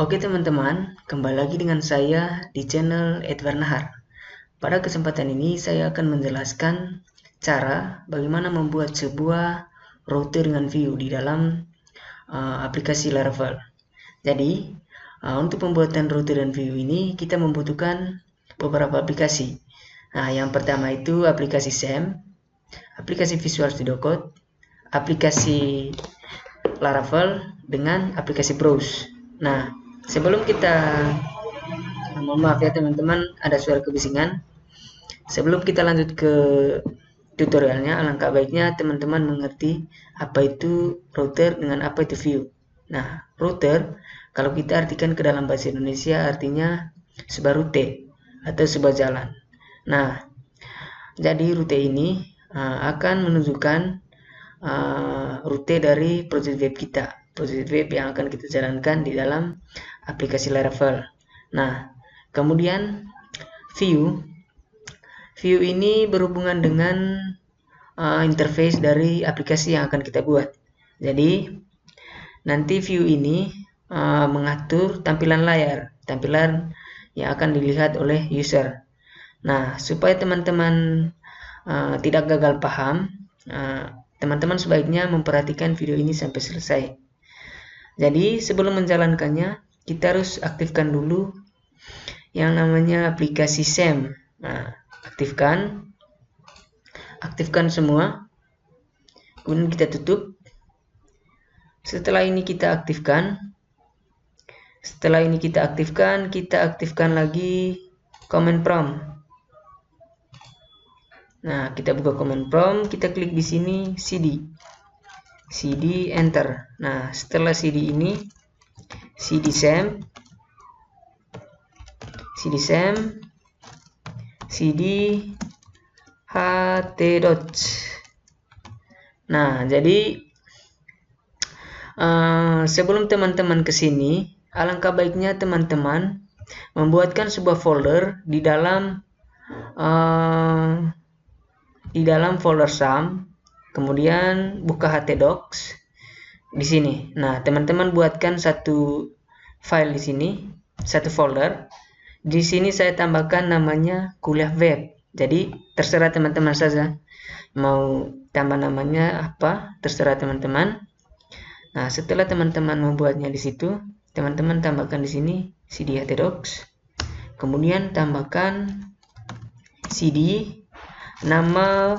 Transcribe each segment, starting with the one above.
Oke teman-teman, kembali lagi dengan saya di channel Edward Nahar. Pada kesempatan ini saya akan menjelaskan cara bagaimana membuat sebuah router dengan view di dalam aplikasi Laravel. Jadi, untuk pembuatan router dan view ini kita membutuhkan beberapa aplikasi. Nah, yang pertama itu aplikasi SAM, aplikasi Visual Studio Code, aplikasi Laravel dengan aplikasi Browse. Nah, sebelum kita mohon maaf ya teman-teman, ada suara kebisingan. Sebelum kita lanjut ke tutorialnya, alangkah baiknya teman-teman mengerti apa itu router dengan apa itu view. Nah, router kalau kita artikan ke dalam bahasa Indonesia artinya sebuah rute atau sebuah jalan. Nah, jadi rute ini akan menunjukkan rute dari project web kita, project web yang akan kita jalankan di dalam aplikasi Laravel. Nah, kemudian view ini berhubungan dengan interface dari aplikasi yang akan kita buat. Jadi nanti view ini mengatur tampilan layar, tampilan yang akan dilihat oleh user. Nah, supaya teman-teman tidak gagal paham, teman-teman sebaiknya memperhatikan video ini sampai selesai. Jadi sebelum menjalankannya, kita harus aktifkan dulu yang namanya aplikasi SAM. Nah, aktifkan semua, kemudian kita tutup. Setelah ini kita aktifkan lagi command prompt. Nah, kita buka command prompt, kita klik di sini cd enter. Nah, setelah cd ini cd sam cd ht dot. Nah, jadi sebelum teman-teman ke sini, alangkah baiknya teman-teman membuatkan sebuah folder di dalam folder SAM, kemudian buka htdocs di sini. Nah, teman-teman buatkan satu file di sini, satu folder. Di sini saya tambahkan namanya kuliah web. Jadi terserah teman-teman saja mau tambah namanya apa, terserah teman-teman. Nah, setelah teman-teman membuatnya di situ, teman-teman tambahkan di sini cd htdocs. Kemudian tambahkan cd nama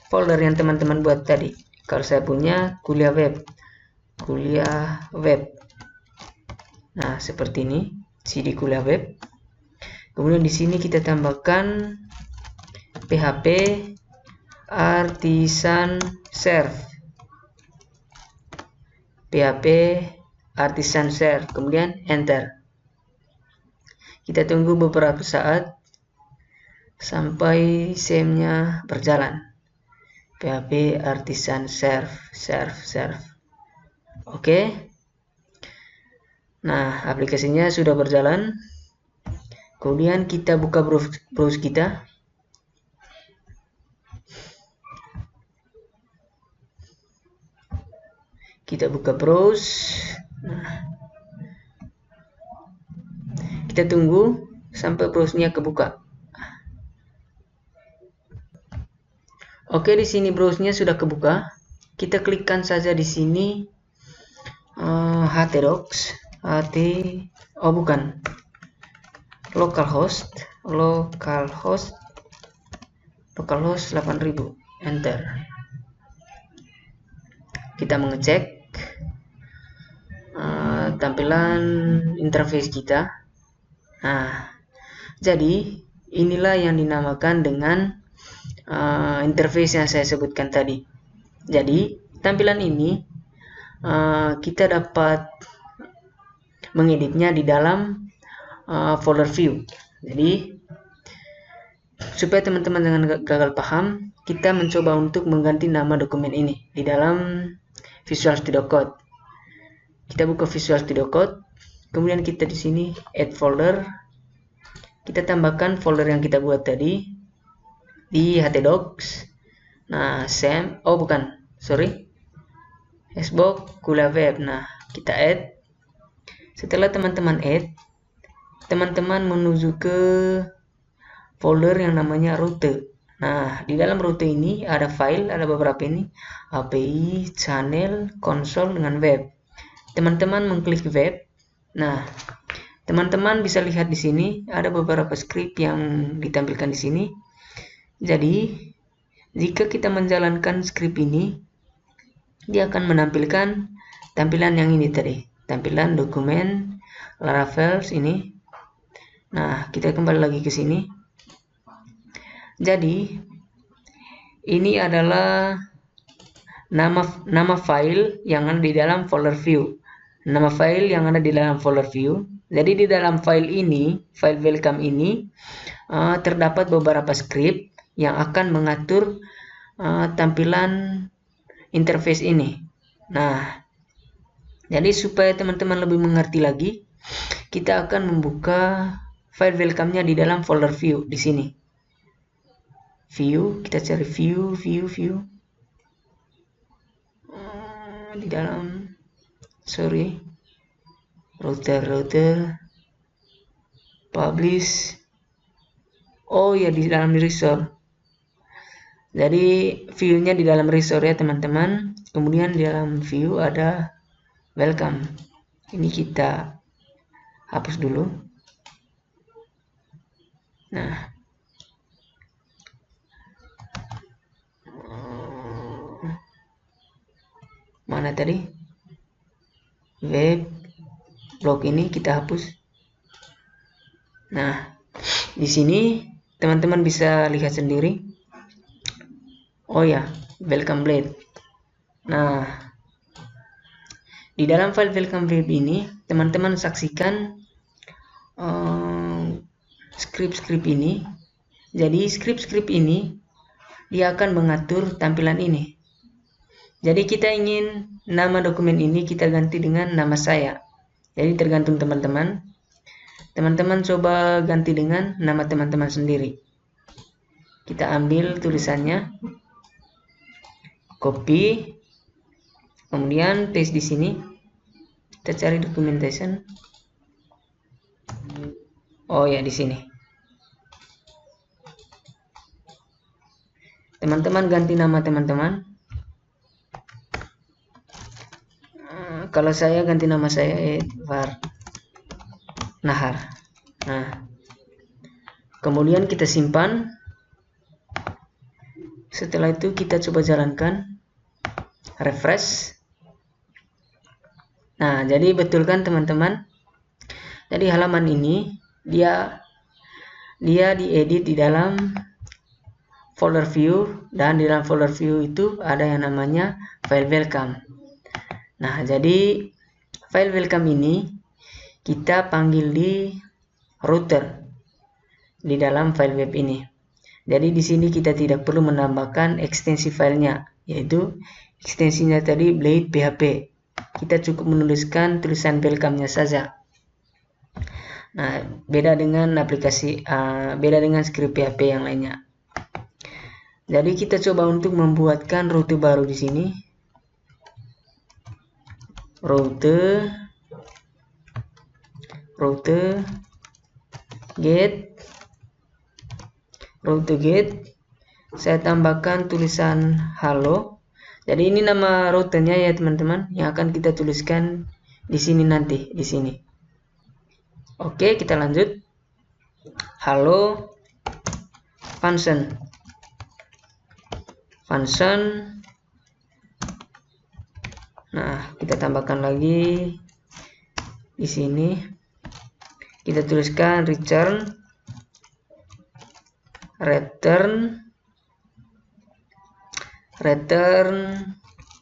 folder yang teman-teman buat tadi. Kalau saya punya kuliah web. Nah, seperti ini, cd kuliah web. Kemudian di sini kita tambahkan php artisan serve. Kemudian enter. Kita tunggu beberapa saat sampai SAM-nya berjalan. PHP artisan serve. Oke. Nah, aplikasinya sudah berjalan. Kemudian kita buka browse kita. Kita buka browse. Nah, kita tunggu sampai browse-nya kebuka. Oke, di sini browse-nya sudah kebuka. Kita klikkan saja di sini htdocs, localhost 8000, enter. Kita mengecek tampilan interface kita. Nah, jadi inilah yang dinamakan dengan interface yang saya sebutkan tadi. Jadi tampilan ini kita dapat mengeditnya di dalam folder view. Jadi supaya teman-teman jangan gagal paham, kita mencoba untuk mengganti nama dokumen ini di dalam Visual Studio Code. Kita buka Visual Studio Code, kemudian kita di sini add folder. Kita tambahkan folder yang kita buat tadi di htdocs. Nah, Hashbox kuliah web. Nah, kita add. Setelah teman-teman add, teman-teman menuju ke folder yang namanya route. Nah, di dalam route ini ada file, ada beberapa ini, API, channel, konsol, dengan web. Teman-teman mengklik web. Nah, teman-teman bisa lihat di sini ada beberapa script yang ditampilkan di sini. Jadi, jika kita menjalankan script ini, dia akan menampilkan tampilan yang ini tadi, tampilan dokumen Laravel ini. Nah, kita kembali lagi ke sini. Jadi, ini adalah nama file yang ada di dalam folder view. Nama file yang ada di dalam folder view. Jadi di dalam file ini, file welcome ini, terdapat beberapa script yang akan mengatur tampilan interface ini. Nah, jadi supaya teman-teman lebih mengerti lagi, kita akan membuka file welcome-nya di dalam folder view di sini. View, kita cari view. Di dalam, router, publish. Oh ya, di dalam resource. Jadi view-nya di dalam resource ya teman-teman. Kemudian di dalam view ada welcome. Ini kita hapus dulu. Nah, mana tadi? Web blog ini kita hapus. Nah, di sini teman-teman bisa lihat sendiri. Oh ya, welcome blade. Nah, di dalam file welcome web ini teman-teman saksikan script ini. Jadi script ini dia akan mengatur tampilan ini. Jadi kita ingin nama dokumen ini kita ganti dengan nama saya. Jadi tergantung teman-teman. Teman-teman coba ganti dengan nama teman-teman sendiri. Kita ambil tulisannya, copy, kemudian paste di sini. Kita cari documentation. Oh ya, di sini. Teman-teman ganti nama teman-teman. Kalau saya ganti nama saya Edward Nahar. Nah, kemudian kita simpan. Setelah itu kita coba jalankan, refresh. Nah, jadi betul kan teman-teman? Jadi halaman ini dia diedit di dalam folder view, dan di dalam folder view itu ada yang namanya file welcome. Nah, jadi file welcome ini kita panggil di router di dalam file web ini. Jadi di sini kita tidak perlu menambahkan ekstensi filenya, yaitu ekstensinya tadi blade PHP. Kita cukup menuliskan tulisan welcome-nya saja. Nah, beda dengan script PHP yang lainnya. Jadi kita coba untuk membuatkan rute baru di sini. Route get, saya tambahkan tulisan halo. Jadi ini nama routenya ya teman-teman, yang akan kita tuliskan di sini nanti, di sini. Oke, kita lanjut. Halo function. Nah, kita tambahkan lagi di sini. Kita tuliskan return.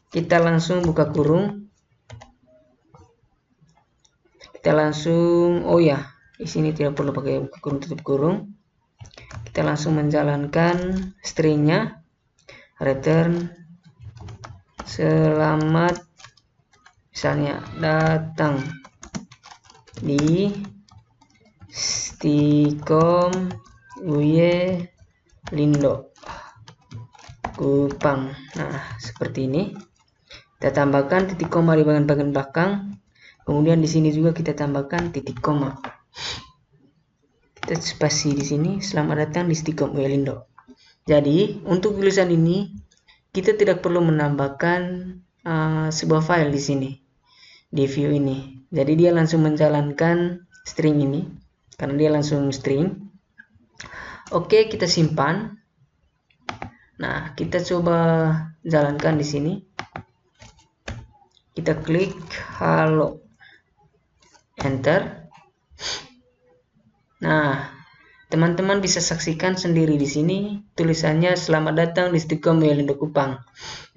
Kita langsung buka kurung. Kita langsung, oh ya, di sini tidak perlu pakai buka kurung, tutup kurung. Kita langsung menjalankan stringnya. Return selamat, misalnya datang di Stikom Uye Lindo Kupang. Nah, seperti ini. Kita tambahkan titik koma di bagian belakang. Kemudian di sini juga kita tambahkan titik koma. Kita spasi di sini, selamat datang di Stikom Welindo. Jadi untuk tulisan ini kita tidak perlu menambahkan sebuah file di sini di view ini. Jadi dia langsung menjalankan string ini karena dia langsung string. Oke, kita simpan. Nah, kita coba jalankan di sini. Kita klik halo, enter. Nah, teman-teman bisa saksikan sendiri di sini tulisannya selamat datang di Stikom Welindo Kupang.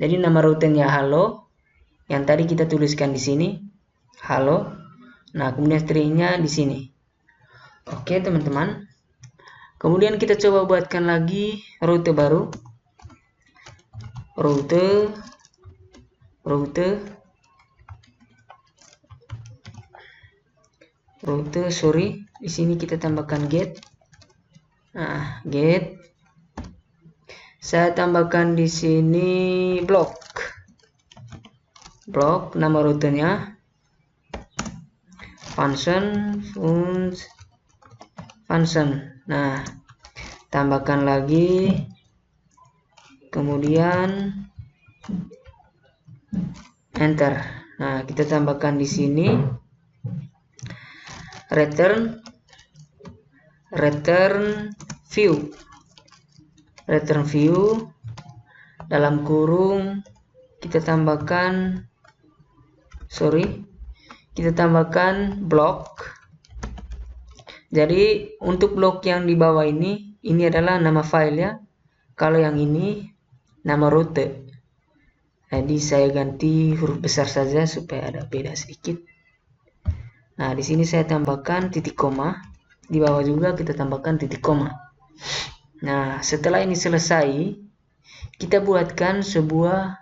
Jadi nama rutenya halo, yang tadi kita tuliskan di sini halo. Nah, kemudian stringnya di sini. Oke, teman-teman. Kemudian kita coba buatkan lagi rute baru. Rute. Sorry. Di sini kita tambahkan get. Nah, get. Saya tambahkan di sini blok. Nama rutenya function. Nah, tambahkan lagi, kemudian enter. Nah, kita tambahkan di sini return view dalam kurung kita tambahkan blok. Jadi untuk blok yang di bawah ini adalah nama file ya. Kalau yang ini nama rute. Jadi saya ganti huruf besar saja supaya ada beda sedikit. Nah, di sini saya tambahkan titik koma. Di bawah juga kita tambahkan titik koma. Nah, setelah ini selesai, kita buatkan sebuah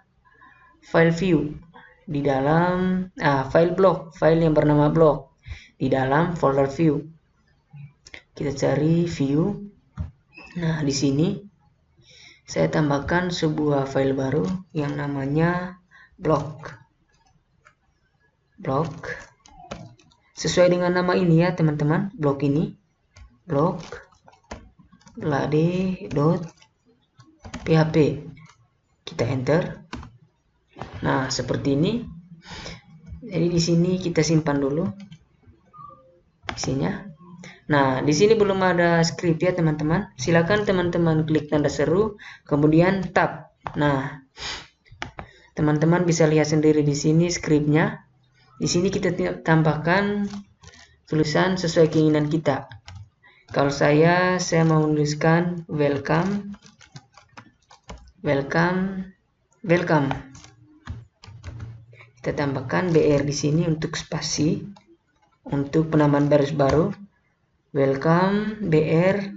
file view di dalam file yang bernama blok di dalam folder view. Kita cari view. Nah, di sini saya tambahkan sebuah file baru yang namanya blok. Sesuai dengan nama ini ya, teman-teman. Blok ini blok lade.php. Kita enter. Nah, seperti ini. Jadi di sini kita simpan dulu isinya. Nah, di sini belum ada script ya, teman-teman. Silakan teman-teman klik tanda seru, kemudian tab. Nah, teman-teman bisa lihat sendiri di sini scriptnya. Di sini kita tambahkan tulisan sesuai keinginan kita. Kalau saya mau menuliskan welcome. Kita tambahkan BR di sini untuk spasi, untuk penambahan baris baru. Welcome BR.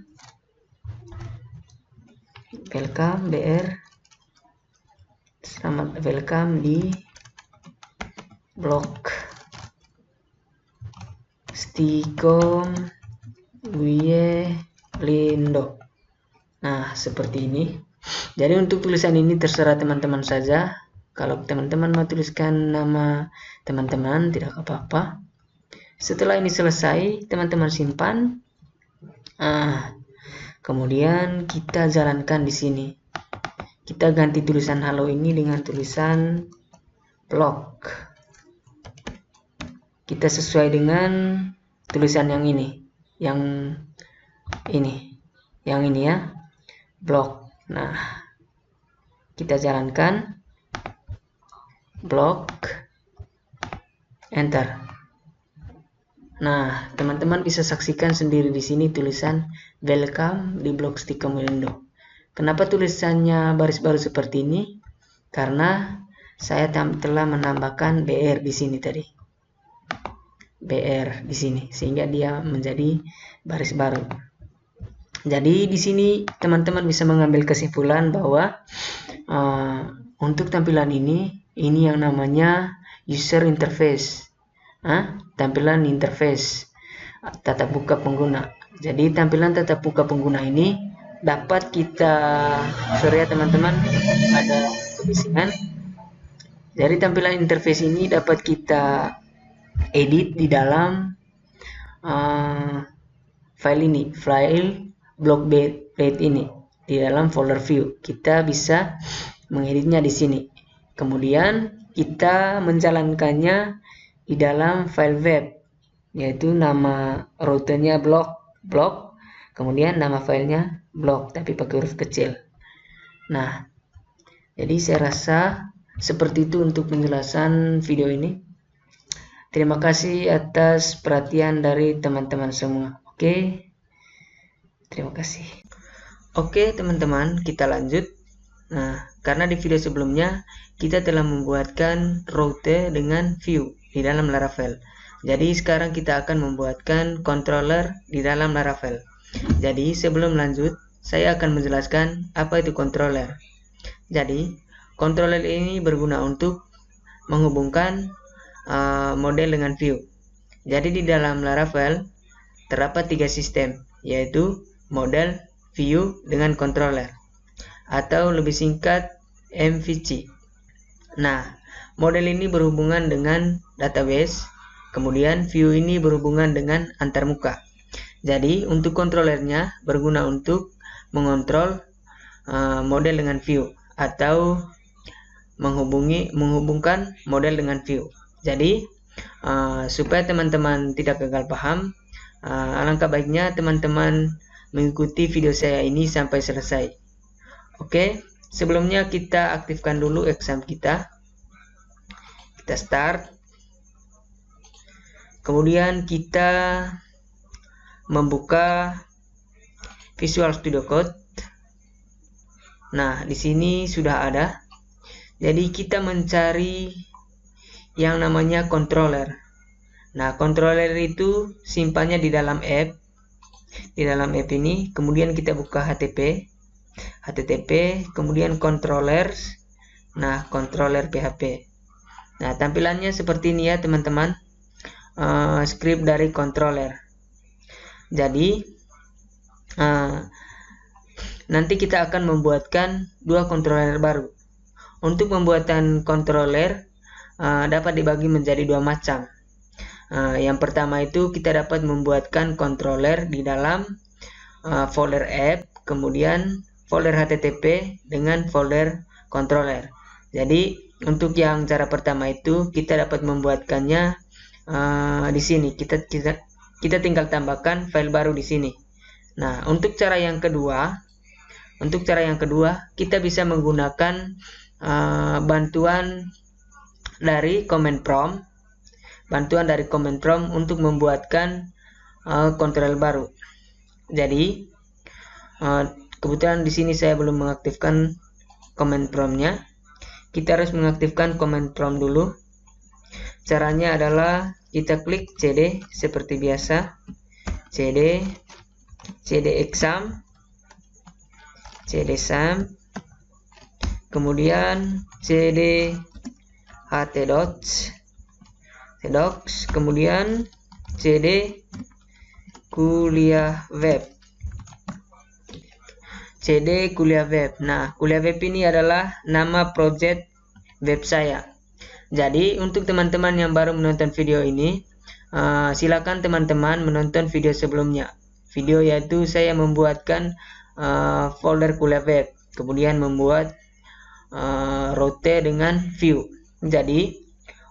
Selamat welcome di blok Stikom Welindo. Nah, seperti ini. Jadi untuk tulisan ini terserah teman-teman saja. Kalau teman-teman mau tuliskan nama teman-teman, tidak apa-apa. Setelah ini selesai, teman-teman simpan. Kemudian kita jalankan di sini. Kita ganti tulisan halo ini dengan tulisan blok. Kita sesuai dengan tulisan yang ini. Yang ini ya. Blok. Nah, kita jalankan. Blok. Enter. Nah, teman-teman bisa saksikan sendiri di sini tulisan welcome di blok Stikom Welindo. Kenapa tulisannya baris baru seperti ini? Karena saya telah menambahkan BR di sini tadi. BR di sini sehingga dia menjadi baris baru. Jadi di sini teman-teman bisa mengambil kesimpulan bahwa untuk tampilan ini yang namanya user interface. Tampilan interface tatap muka pengguna. Jadi tampilan tatap muka pengguna ini dapat kita, sorry ya teman-teman, ada kebisingan. Jadi tampilan interface ini dapat kita edit di dalam file ini, file blockbed ini, di dalam folder view. Kita bisa mengeditnya di sini. Kemudian kita menjalankannya di dalam file web, yaitu nama routenya blog, kemudian nama filenya blog tapi pakai huruf kecil. Nah, jadi saya rasa seperti itu untuk penjelasan video ini. Terima kasih atas perhatian dari teman-teman semua. Oke, terima kasih. Oke teman-teman, kita lanjut. Nah, karena di video sebelumnya kita telah membuatkan route dengan view di dalam Laravel. Jadi sekarang kita akan membuatkan controller di dalam Laravel. Jadi sebelum lanjut, saya akan menjelaskan apa itu controller. Jadi, controller ini berguna untuk menghubungkan model dengan view. Jadi di dalam Laravel terdapat 3 sistem, yaitu model, view, dengan controller, atau lebih singkat MVC. Nah, model ini berhubungan dengan database, kemudian view ini berhubungan dengan antarmuka. Jadi untuk kontrolernya berguna untuk mengontrol model dengan view atau menghubungkan model dengan view. Jadi supaya teman-teman tidak gagal paham, alangkah baiknya teman-teman mengikuti video saya ini sampai selesai. Oke, sebelumnya kita aktifkan dulu exam kita. Kita start. Kemudian kita membuka Visual Studio Code. Nah, di sini sudah ada. Jadi kita mencari yang namanya controller. Nah, controller itu simpannya di dalam app. Di dalam app ini, kemudian kita buka HTTP, kemudian controllers. Nah, controller PHP. Nah, tampilannya seperti ini ya, teman-teman. Script dari controller. Jadi, nanti kita akan membuatkan 2 controller baru. Untuk pembuatan controller dapat dibagi menjadi 2 macam. Yang pertama itu kita dapat membuatkan controller di dalam folder app, kemudian folder HTTP dengan folder controller. Jadi untuk yang cara pertama itu kita dapat membuatkannya di sini. Kita tinggal tambahkan file baru di sini. Nah, untuk cara yang kedua kita bisa menggunakan bantuan dari command prompt untuk membuatkan controller baru. Jadi kebetulan di sini saya belum mengaktifkan command promptnya. Kita harus mengaktifkan command prompt dulu. Caranya adalah kita klik cd seperti biasa, cd exam, cd sum, kemudian cd htdocs, kemudian cd kuliah web. Nah, kuliah web ini adalah nama project web saya. Jadi untuk teman-teman yang baru menonton video ini, silakan teman-teman menonton video sebelumnya. Video yaitu saya membuatkan folder kuliah web, kemudian membuat route dengan view. Jadi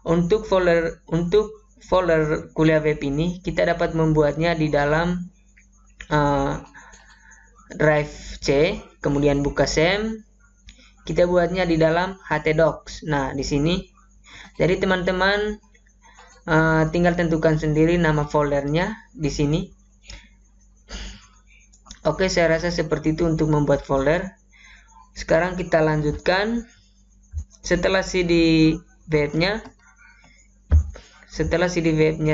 untuk folder kuliah web ini kita dapat membuatnya di dalam drive C, kemudian buka SEM. Kita buatnya di dalam htdocs. Nah, di sini. Jadi teman-teman tinggal tentukan sendiri nama foldernya di sini. Oke, saya rasa seperti itu untuk membuat folder. Sekarang kita lanjutkan. Setelah CD webnya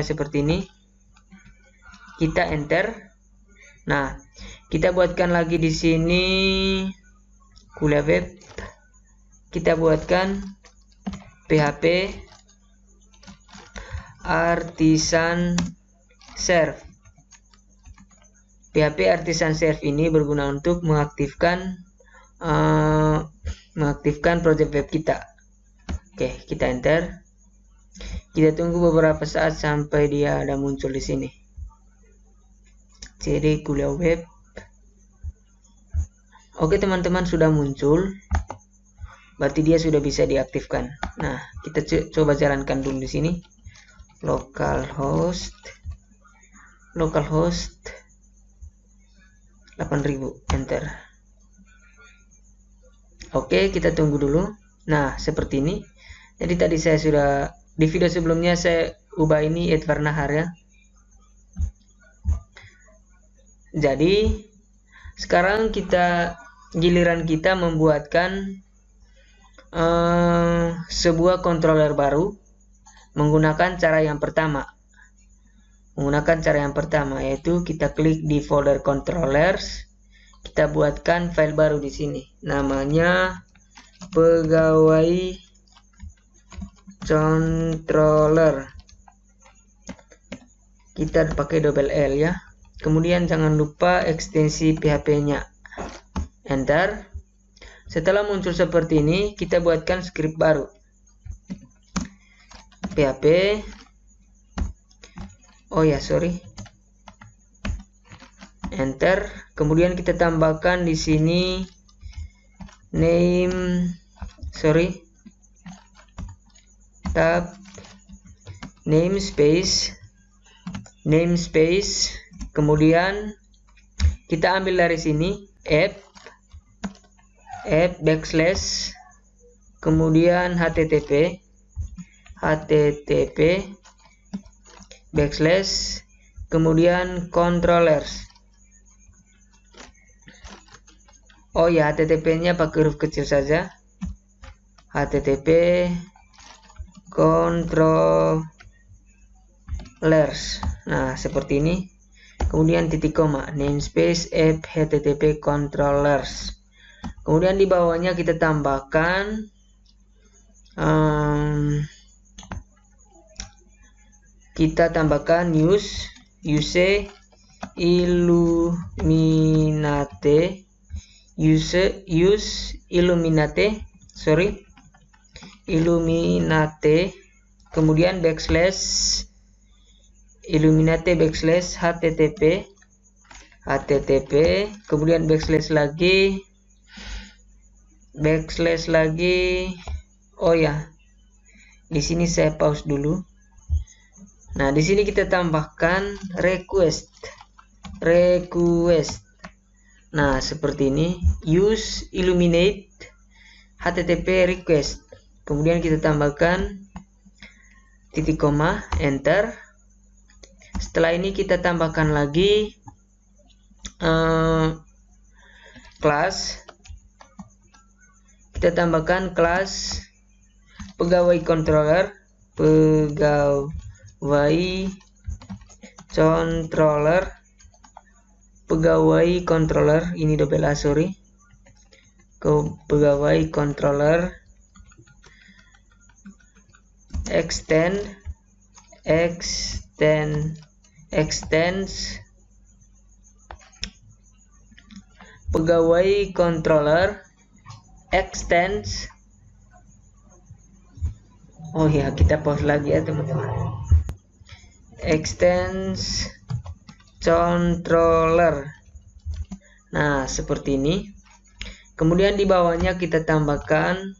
seperti ini, kita enter. Nah, kita buatkan lagi di sini kuliah web. Kita buatkan PHP artisan serve. PHP artisan serve ini berguna untuk mengaktifkan project web kita. Oke, kita enter. Kita tunggu beberapa saat sampai dia ada muncul di sini. CD kuliah web. Oke teman-teman, sudah muncul. Berarti dia sudah bisa diaktifkan. Nah, kita coba jalankan dulu di sini. Localhost 8000, enter. Oke, kita tunggu dulu. Nah, seperti ini. Jadi tadi saya sudah di video sebelumnya saya ubah ini Edvarnahar ya. Jadi sekarang giliran kita membuatkan sebuah controller baru menggunakan cara yang pertama. Yaitu kita klik di folder controllers, kita buatkan file baru di sini. Namanya pegawai controller. Kita pakai double L ya. Kemudian jangan lupa ekstensi PHP-nya. Enter. Setelah muncul seperti ini, kita buatkan script baru. PHP. Enter. Kemudian kita tambahkan di sini namespace. Kemudian kita ambil dari sini app backslash, kemudian http backslash, kemudian controllers. HTTP-nya pakai huruf kecil saja. HTTP controllers. Nah, seperti ini. Kemudian titik koma, namespace app http controllers. Kemudian di bawahnya kita tambahkan use Illuminate, kemudian backslash Illuminate backslash http, kemudian backslash lagi, di sini saya pause dulu. Nah, di sini kita tambahkan request. Nah, seperti ini, use illuminate http request. Kemudian kita tambahkan titik koma, enter. Setelah ini kita tambahkan lagi kelas. Kita tambahkan kelas pegawai controller, ini double A, pegawai controller extends pegawai controller extends. Kita pause lagi ya teman-teman. Extends controller. Nah, seperti ini. Kemudian di bawahnya kita tambahkan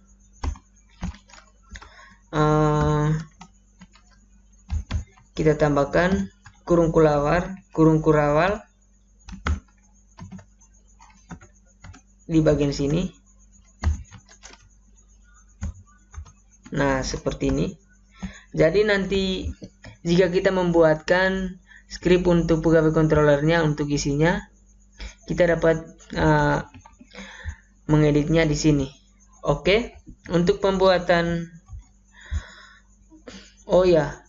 kurung kurawal di bagian sini. Nah, seperti ini. Jadi nanti jika kita membuatkan script untuk pegawai controllernya, untuk isinya, kita dapat mengeditnya di sini. Oke, untuk pembuatan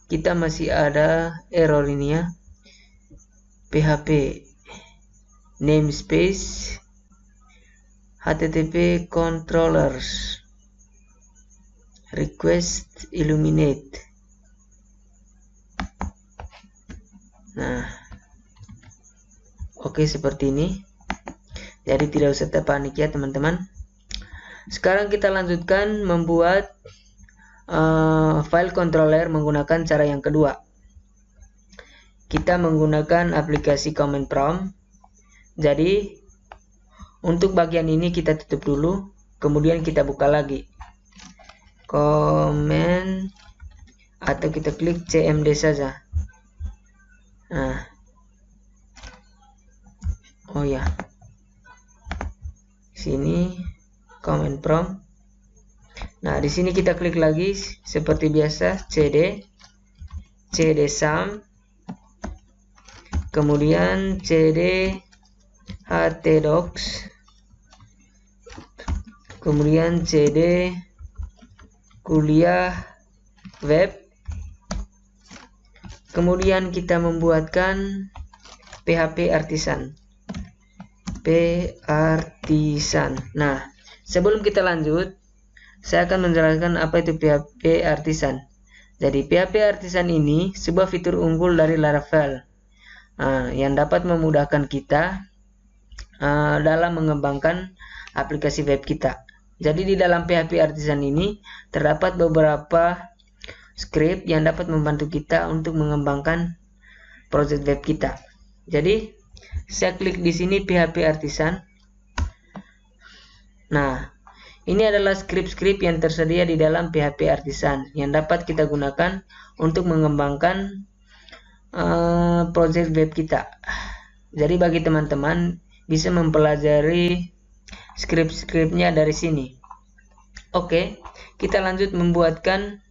kita masih ada error ini ya. PHP namespace http controllers request illuminate. Nah, seperti ini. Jadi tidak usah terpanik ya teman-teman. Sekarang kita lanjutkan membuat file controller menggunakan cara yang kedua. Kita menggunakan aplikasi command prompt. Jadi untuk bagian ini kita tutup dulu, kemudian kita buka lagi command atau kita klik cmd saja. Nah, oh ya, sini command prompt. Nah, di sini kita klik lagi seperti biasa cd sum, kemudian cd htdocs, kemudian cd kuliah web, kemudian kita membuatkan php artisan. Nah, sebelum kita lanjut, saya akan menjelaskan apa itu PHP Artisan. Jadi PHP Artisan ini sebuah fitur unggul dari Laravel yang dapat memudahkan kita dalam mengembangkan aplikasi web kita. Jadi di dalam PHP Artisan ini terdapat beberapa script yang dapat membantu kita untuk mengembangkan project web kita. Jadi saya klik di sini PHP Artisan. Nah, ini adalah script-script yang tersedia di dalam PHP Artisan yang dapat kita gunakan untuk mengembangkan project web kita. Jadi bagi teman-teman bisa mempelajari script-scriptnya dari sini. Oke, kita lanjut membuatkan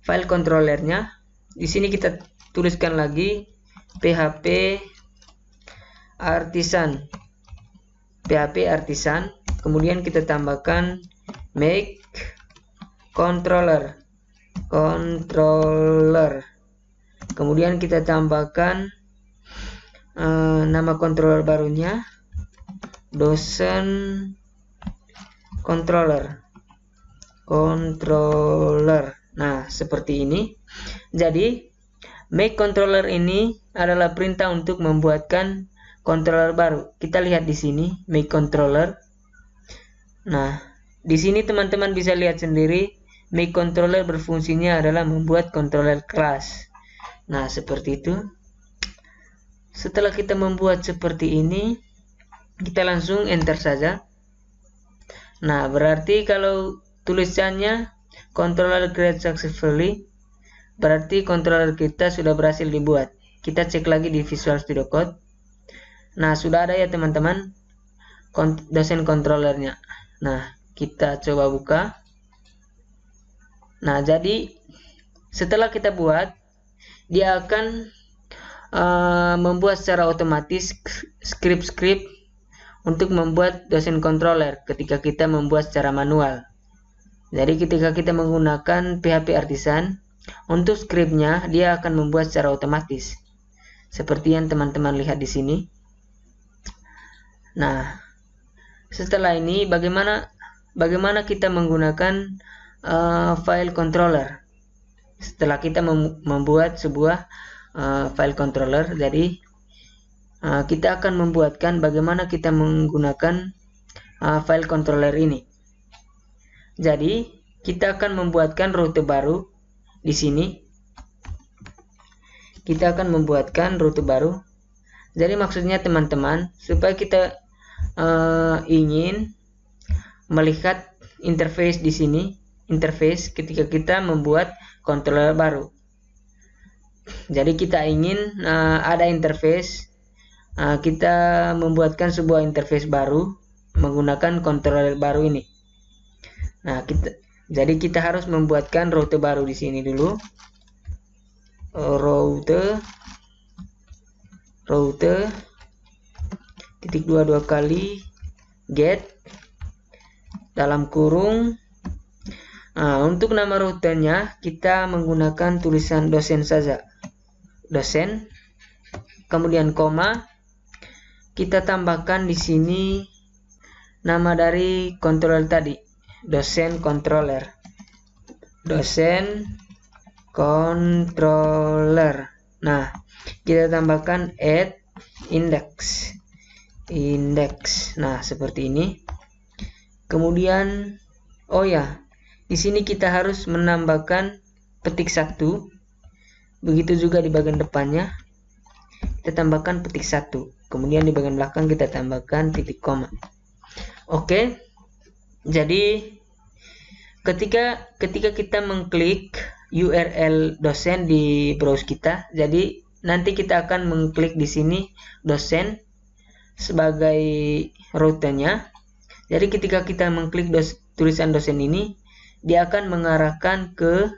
file controllernya. Di sini kita tuliskan lagi PHP Artisan. Kemudian kita tambahkan make controller. Kemudian kita tambahkan nama controller barunya dosen controller. Nah, seperti ini. Jadi make controller ini adalah perintah untuk membuatkan controller baru. Kita lihat di sini make controller. Nah, di sini teman-teman bisa lihat sendiri, make controller berfungsinya adalah membuat controller class. Nah, seperti itu. Setelah kita membuat seperti ini, kita langsung enter saja. Nah, berarti kalau tulisannya controller create successfully, berarti controller kita sudah berhasil dibuat. Kita cek lagi di Visual Studio Code. Nah, sudah ada ya teman-teman dosen controllernya. Nah, kita coba buka. Nah, jadi setelah kita buat, dia akan membuat secara otomatis script-script untuk membuat dosen controller ketika kita membuat secara manual. Jadi ketika kita menggunakan PHP Artisan, untuk scriptnya dia akan membuat secara otomatis. Seperti yang teman-teman lihat di sini. Nah, setelah ini bagaimana kita menggunakan file controller? Setelah kita membuat sebuah file controller, jadi kita akan membuatkan bagaimana kita menggunakan file controller ini. Jadi kita akan membuatkan rute baru di sini. Kita akan membuatkan rute baru. Jadi maksudnya teman-teman, supaya kita ingin melihat interface di sini, interface ketika kita membuat controller baru. Jadi kita ingin ada interface, kita membuatkan sebuah interface baru menggunakan controller baru ini. Nah, jadi kita harus membuatkan rute baru di sini dulu. Rute titik 22 kali get dalam kurung. Untuk nama rutenya kita menggunakan tulisan dosen saja. Dosen, kemudian koma, kita tambahkan di sini nama dari controller tadi, dosen controller. Nah, kita tambahkan add index. Nah, seperti ini. Kemudian, oh ya, di sini kita harus menambahkan petik 1. Begitu juga di bagian depannya kita tambahkan petik 1. Kemudian di bagian belakang kita tambahkan titik koma. Oke. Jadi ketika kita mengklik URL dosen di browser kita, jadi nanti kita akan mengklik di sini dosen sebagai rutenya. Jadi ketika kita mengklik tulisan dosen ini, dia akan mengarahkan ke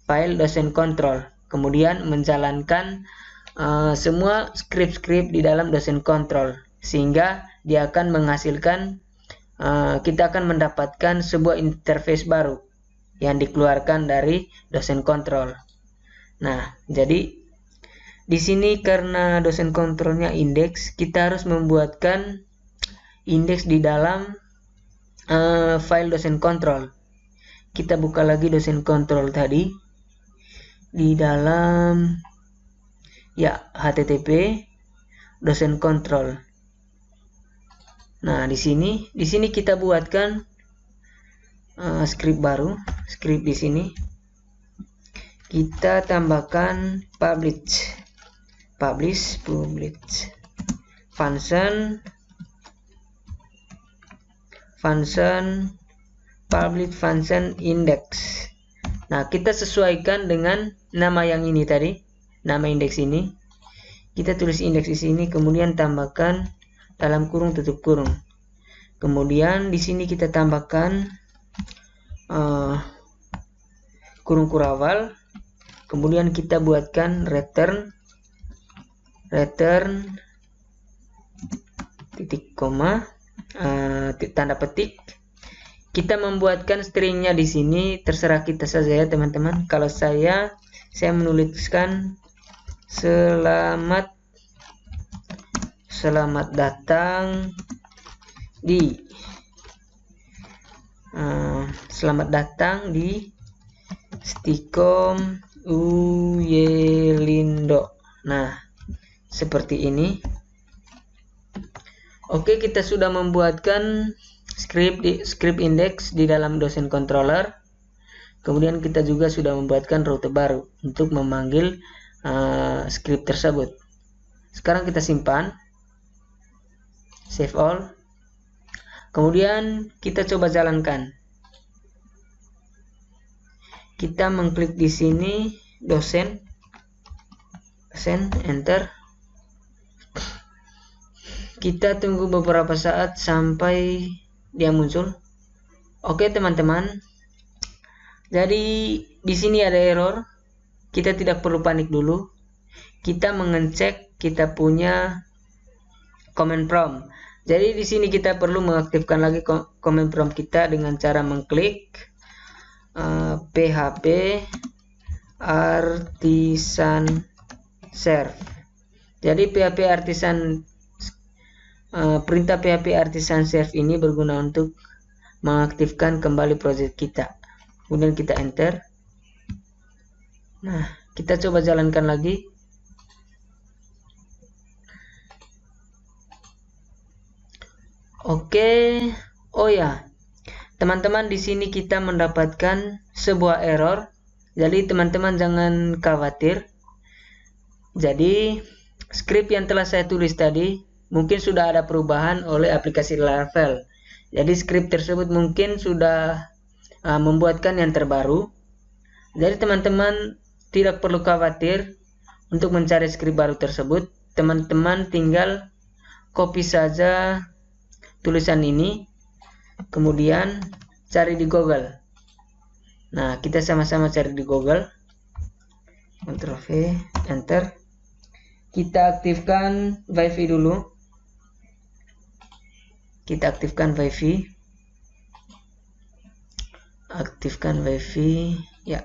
file dosen control, kemudian menjalankan semua script di dalam dosen control, sehingga dia akan menghasilkan kita akan mendapatkan sebuah interface baru yang dikeluarkan dari dosen control. Nah, jadi di sini karena dosen kontrolnya indeks, kita harus membuatkan indeks di dalam file dosen control. Kita buka lagi dosen control tadi di dalam http dosen control. Nah, di sini kita buatkan script baru. Script di sini kita tambahkan publish function publish function index. Nah, kita sesuaikan dengan nama yang ini tadi, nama indeks ini. Kita tulis indeks di sini, kemudian tambahkan dalam kurung tutup kurung. Kemudian di sini kita tambahkan kurung kurawal. Kemudian kita buatkan return titik koma tanda petik. Kita membuatkan stringnya di sini, terserah kita saja ya teman-teman. Kalau saya menuliskan selamat datang di Stikom Uyelindo. Nah, seperti ini. Oke, kita sudah membuatkan script index di dalam dosen controller. Kemudian kita juga sudah membuatkan rute baru untuk memanggil script tersebut. Sekarang kita simpan, save all. Kemudian kita coba jalankan. Kita mengklik di sini dosen, enter. Kita tunggu beberapa saat sampai dia muncul. Oke teman-teman, jadi di sini ada error. Kita tidak perlu panik dulu. Kita mengecek kita punya command prompt. Jadi di sini kita perlu mengaktifkan lagi command prompt kita dengan cara mengklik php artisan serve. Jadi perintah php artisan serve ini berguna untuk mengaktifkan kembali project kita. Kemudian kita enter. Nah, kita coba jalankan lagi. Oke. Oh ya, teman-teman, di sini kita mendapatkan sebuah error. Jadi teman-teman jangan khawatir. Jadi script yang telah saya tulis tadi mungkin sudah ada perubahan oleh aplikasi Laravel. Jadi script tersebut mungkin sudah membuatkan yang terbaru. Jadi teman-teman tidak perlu khawatir untuk mencari script baru tersebut. Teman-teman tinggal copy saja tulisan ini, kemudian cari di Google. Nah, kita sama-sama cari di Google. Ctrl V, enter. Kita aktifkan Wi-Fi dulu. Kita aktifkan Wi-Fi. Aktifkan Wi-Fi, ya.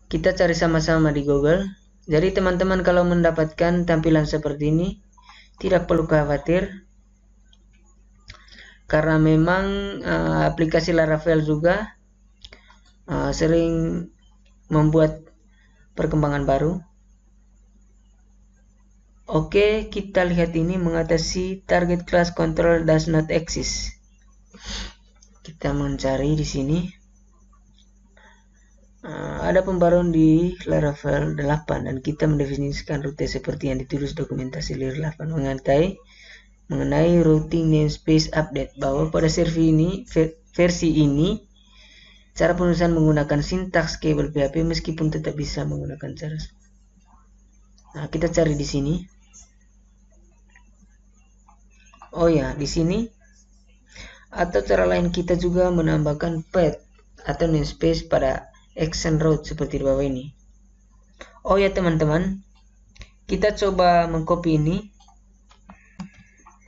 Kita cari sama-sama di Google. Jadi teman-teman kalau mendapatkan tampilan seperti ini, tidak perlu khawatir, karena memang aplikasi Laravel juga sering membuat perkembangan baru. Oke, kita lihat ini mengatasi target class control does not exist. Kita mencari di sini. Ada pembaruan di Laravel 8 dan kita mendefinisikan rute seperti yang ditulis dokumentasi Lir 8 mengenai routing namespace update, bahwa pada versi ini cara penulisan menggunakan sintaks kabel PHP meskipun tetap bisa menggunakan cara. Nah, kita cari di sini. Oh ya, di sini. Atau cara lain kita juga menambahkan path atau namespace pada action route seperti di bawah ini. Oh ya teman-teman, kita coba mengcopy ini.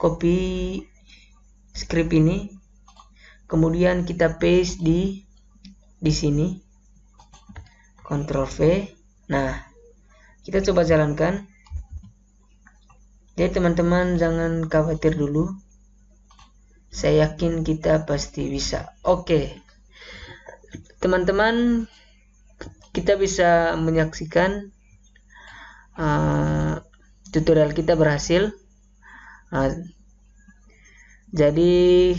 Copy script ini. Kemudian kita paste di sini. Ctrl V. Nah, kita coba jalankan. Jadi teman-teman jangan khawatir dulu. Saya yakin kita pasti bisa. Oke. Teman-teman, kita bisa menyaksikan tutorial kita berhasil. Jadi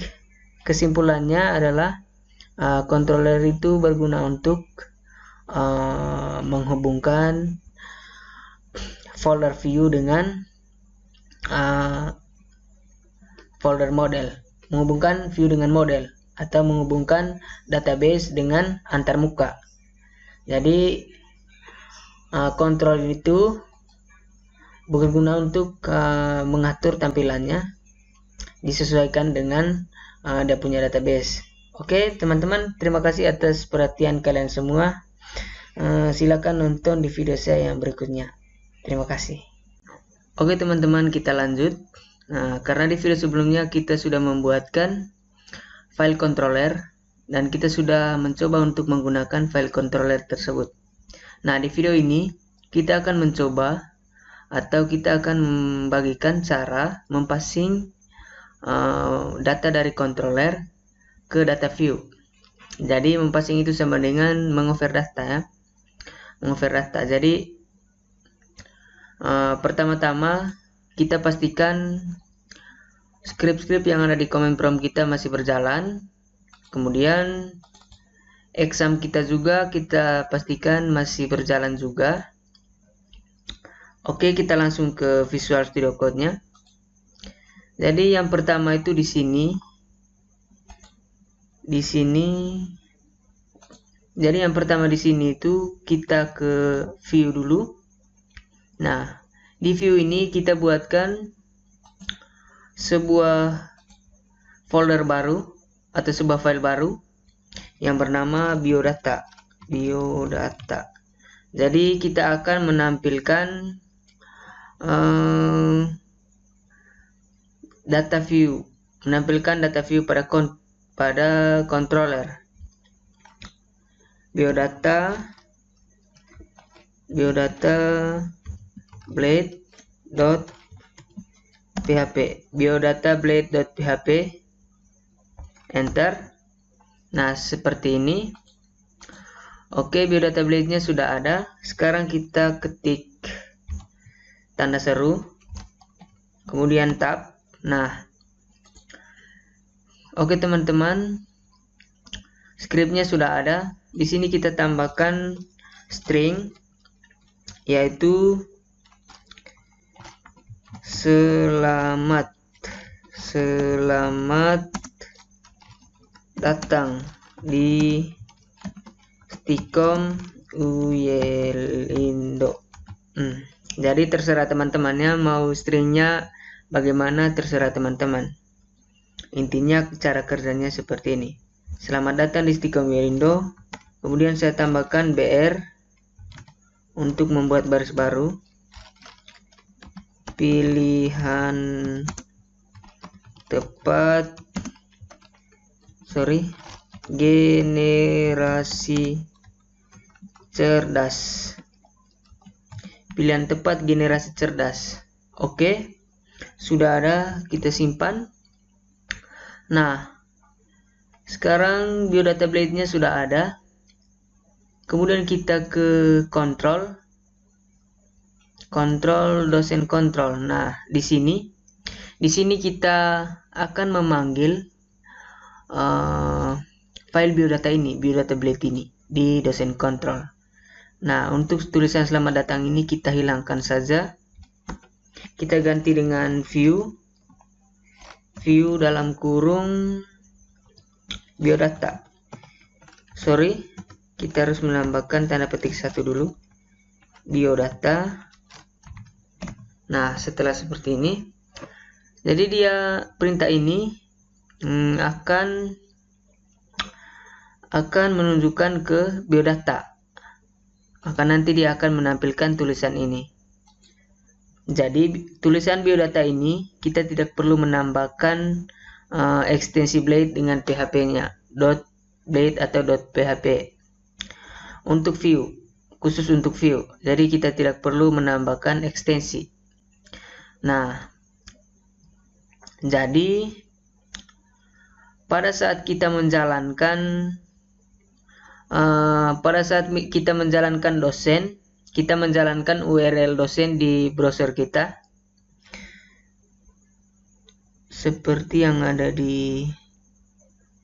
kesimpulannya adalah controller itu berguna untuk menghubungkan folder view dengan folder model, menghubungkan view dengan model, atau menghubungkan database dengan antarmuka. Jadi controller itu berguna untuk mengatur tampilannya disesuaikan dengan dia punya database. Oke teman-teman, terima kasih atas perhatian kalian semua. Silakan nonton di video saya yang berikutnya. Terima kasih. Oke teman-teman, kita lanjut. Karena di video sebelumnya kita sudah membuatkan file controller dan kita sudah mencoba untuk menggunakan file controller tersebut. Nah, di video ini kita akan mencoba atau kita akan membagikan cara mempassing data dari controller ke data view. Jadi mempassing itu sama dengan mengover data ya. Mengover data. Jadi pertama-tama kita pastikan script-script yang ada di command prompt kita masih berjalan. Kemudian exam kita juga kita pastikan masih berjalan juga. Oke, kita langsung ke Visual Studio Code-nya. Jadi yang pertama itu di sini. Jadi yang pertama di sini itu kita ke view dulu. Nah, di view ini kita buatkan sebuah folder baru atau sebuah file baru yang bernama biodata. Jadi kita akan menampilkan data view pada controller. Biodata blade.php enter. Nah, seperti ini. Oke, biodata blade-nya sudah ada. Sekarang kita ketik tanda seru, kemudian tab. Nah, oke teman-teman, scriptnya sudah ada. Di sini kita tambahkan string, yaitu selamat datang di Stikom Uyelindo. Jadi terserah teman-temannya mau stringnya bagaimana, terserah teman-teman. Intinya cara kerjanya seperti ini. Selamat datang di Stikom Uyelindo. Kemudian saya tambahkan BR untuk membuat baris baru. Pilihan tepat, generasi cerdas. Pilihan tepat generasi cerdas. Oke, sudah ada, kita simpan. Nah, sekarang biodata blade-nya sudah ada. Kemudian kita ke control dosen control. Nah, di sini kita akan memanggil file biodata ini, biodata blade ini di dosen control. Nah, untuk tulisan selamat datang ini kita hilangkan saja. Kita ganti dengan view dalam kurung biodata. Sorry, kita harus menambahkan tanda petik satu dulu. Biodata. Nah, setelah seperti ini, jadi dia perintah ini akan menunjukkan ke biodata. Maka nanti dia akan menampilkan tulisan ini. Jadi tulisan biodata ini kita tidak perlu menambahkan ekstensi blade dengan PHP-nya .blade atau .php. Untuk view, khusus untuk view, jadi kita tidak perlu menambahkan ekstensi. Nah, jadi pada saat kita menjalankan dosen, kita menjalankan URL dosen di browser kita seperti yang ada di,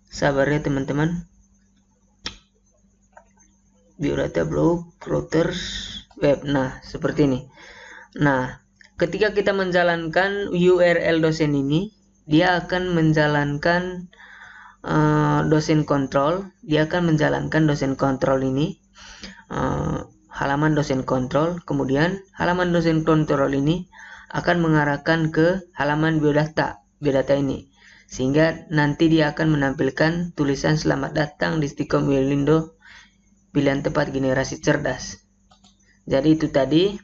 sabar ya teman-teman, biodata blog routers web. Nah, seperti ini. Nah, ketika kita menjalankan URL dosen ini, dia akan menjalankan dosen kontrol. Dia akan menjalankan dosen kontrol ini, halaman dosen kontrol. Kemudian halaman dosen kontrol ini akan mengarahkan ke halaman biodata ini, sehingga nanti dia akan menampilkan tulisan selamat datang di Stikom Welindo pilihan tepat generasi cerdas. Jadi itu tadi,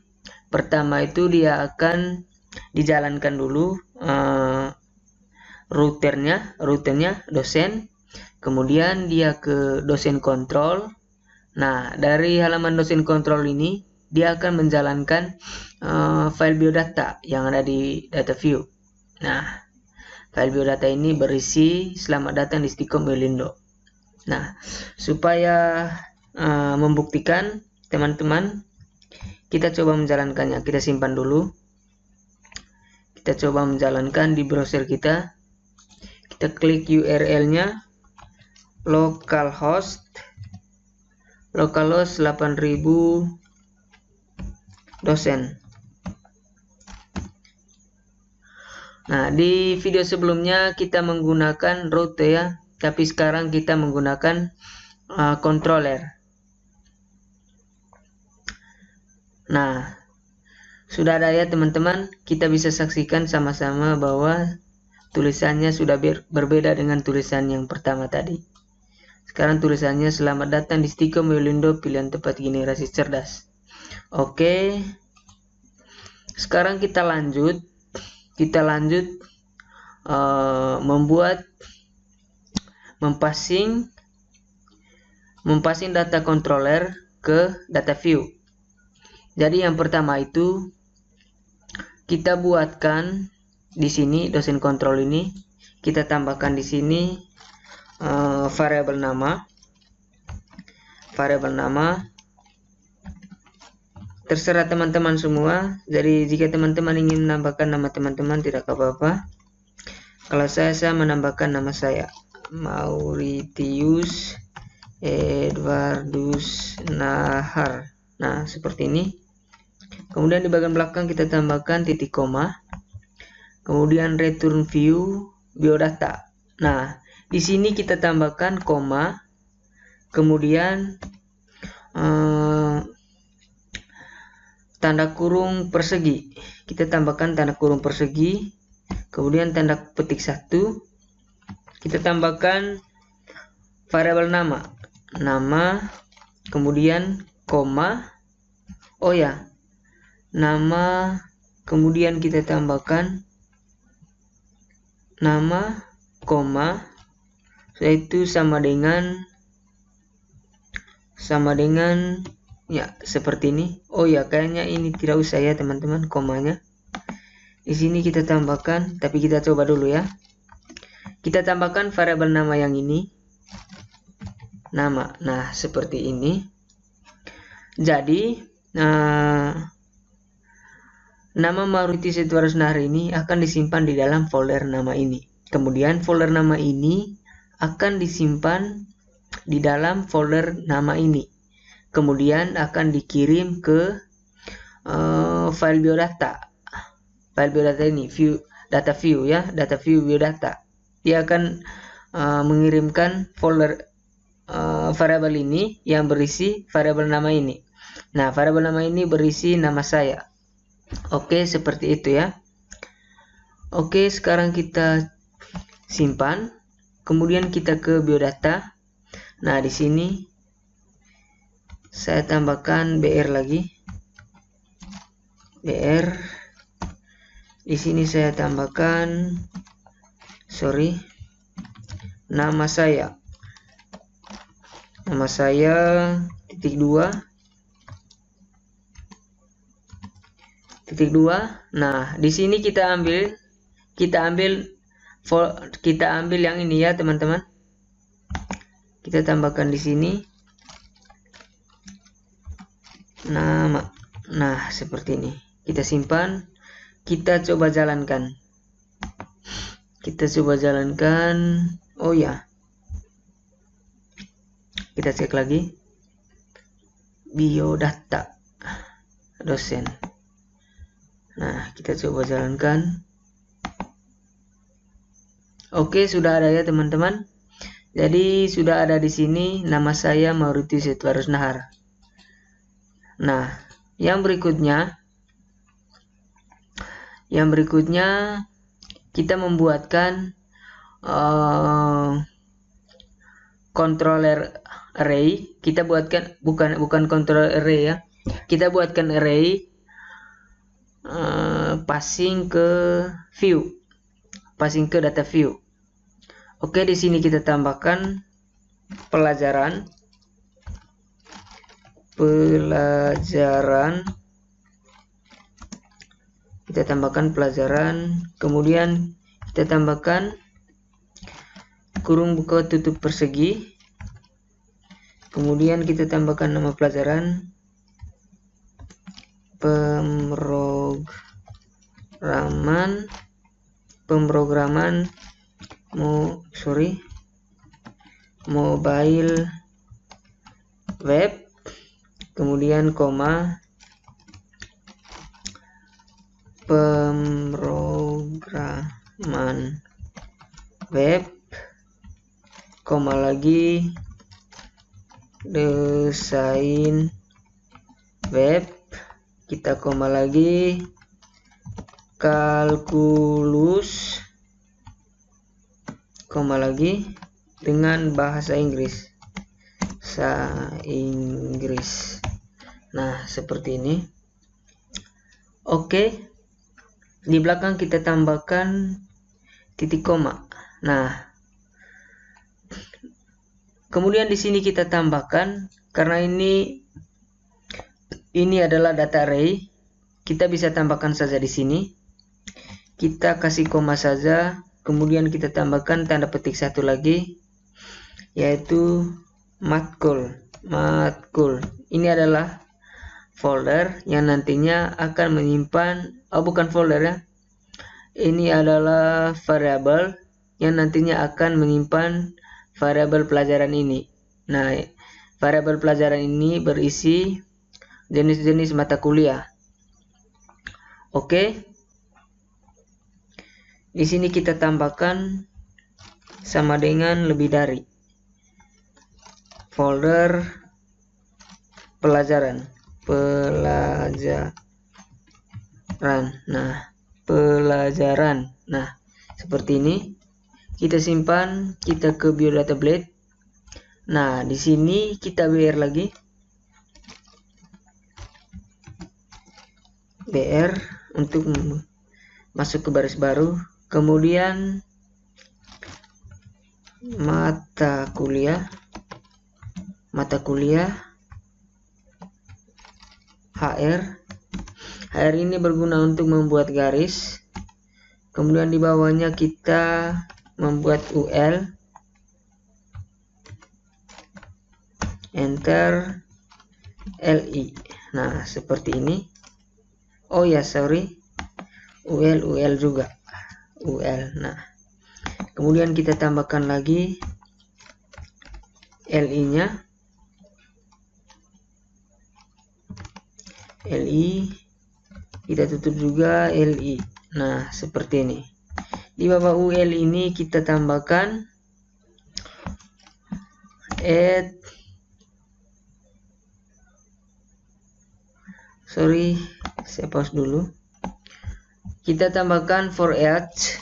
pertama itu dia akan dijalankan dulu routernya dosen, kemudian dia ke dosen kontrol. Nah, dari halaman dosen kontrol ini dia akan menjalankan file biodata yang ada di data view. Nah, file biodata ini berisi selamat datang di Stikom Welindo. Nah, supaya membuktikan teman-teman, kita coba menjalankannya. Kita simpan dulu. Kita coba menjalankan di browser kita. Kita klik URL-nya, localhost 8000 dosen. Nah, di video sebelumnya kita menggunakan root ya, tapi sekarang kita menggunakan controller. Nah, sudah ada ya teman-teman. Kita bisa saksikan sama-sama bahwa tulisannya sudah berbeda dengan tulisan yang pertama tadi. Sekarang tulisannya selamat datang di Stikom Welindo pilihan tepat generasi cerdas. Oke. Sekarang kita lanjut mempassing data controller ke data view. Jadi yang pertama itu kita buatkan di sini dosen kontrol ini, kita tambahkan di sini variabel nama. Terserah teman-teman semua. Jadi jika teman-teman ingin menambahkan nama teman-teman tidak apa-apa. Kalau saya menambahkan nama saya, Mauritius Edwardus Nahar. Nah, seperti ini. Kemudian di bagian belakang kita tambahkan titik koma. Kemudian return view biodata. Nah, di sini kita tambahkan koma. Kemudian tanda kurung persegi. Kita tambahkan tanda kurung persegi. Kemudian tanda petik 1. Kita tambahkan variabel nama. Kemudian koma. Oh ya, nama. Kemudian kita tambahkan nama, koma, yaitu sama dengan ya seperti ini. Oh ya, kayaknya ini tidak usah ya teman-teman komanya. Di sini kita tambahkan, tapi kita coba dulu ya. Kita tambahkan variabel nama yang ini, nama. Nah, seperti ini. Jadi nama Mauritius Edwardus Nahar ini akan disimpan di dalam folder nama ini. Kemudian folder nama ini akan disimpan di dalam folder nama ini. Kemudian akan dikirim ke file biodata. File biodata ini data view ya, data view biodata. Dia akan mengirimkan folder variabel ini yang berisi variabel nama ini. Nah, variabel nama ini berisi nama saya. Oke, seperti itu ya. Oke, sekarang kita simpan. Kemudian kita ke biodata. Nah, di sini saya tambahkan BR lagi. BR. Di sini saya tambahkan nama saya. Nama saya -2. Nah, di sini kita ambil yang ini ya, teman-teman. Kita tambahkan di sini nama. Nah, seperti ini. Kita simpan. Kita coba jalankan. Oh ya. Kita cek lagi. Biodata dosen. Nah, kita coba jalankan. Oke, sudah ada ya, teman-teman. Jadi sudah ada di sini nama saya Mauritius Edwarus Nahar. Nah, yang berikutnya kita membuatkan controller array. Kita buatkan bukan controller array ya. Kita buatkan array passing ke view, passing ke data view. Oke, di sini kita tambahkan pelajaran. Kita tambahkan pelajaran, kemudian kita tambahkan kurung buka tutup persegi, kemudian kita tambahkan nama pelajaran pemrograman mobile web, kemudian koma pemrograman web, koma lagi desain web, kita koma lagi kalkulus, koma lagi dengan bahasa Inggris. Nah, seperti ini. Oke, di belakang kita tambahkan titik koma. Nah, kemudian di sini kita tambahkan, karena ini adalah data array, kita bisa tambahkan saja di sini. Kita kasih koma saja, kemudian kita tambahkan tanda petik satu lagi, yaitu matkul. Ini adalah folder yang nantinya akan menyimpan, bukan folder ya, ini adalah variabel yang nantinya akan menyimpan variabel pelajaran ini. Nah, variabel pelajaran ini berisi jenis-jenis mata kuliah. Oke, di sini kita tambahkan sama dengan lebih dari folder pelajaran. Nah, pelajaran. Nah, seperti ini. Kita simpan, kita ke biodata blade. Nah, di sini kita BR lagi. BR untuk masuk ke baris baru. Kemudian mata kuliah HR ini berguna untuk membuat garis. Kemudian di bawahnya kita membuat UL, enter LI. Nah, seperti ini. Oh ya, sorry, UL juga UL. Nah, kemudian kita tambahkan lagi li-nya, li, kita tutup juga li. Nah, seperti ini. Di bawah ul ini kita tambahkan add, saya pause dulu. Kita tambahkan for each.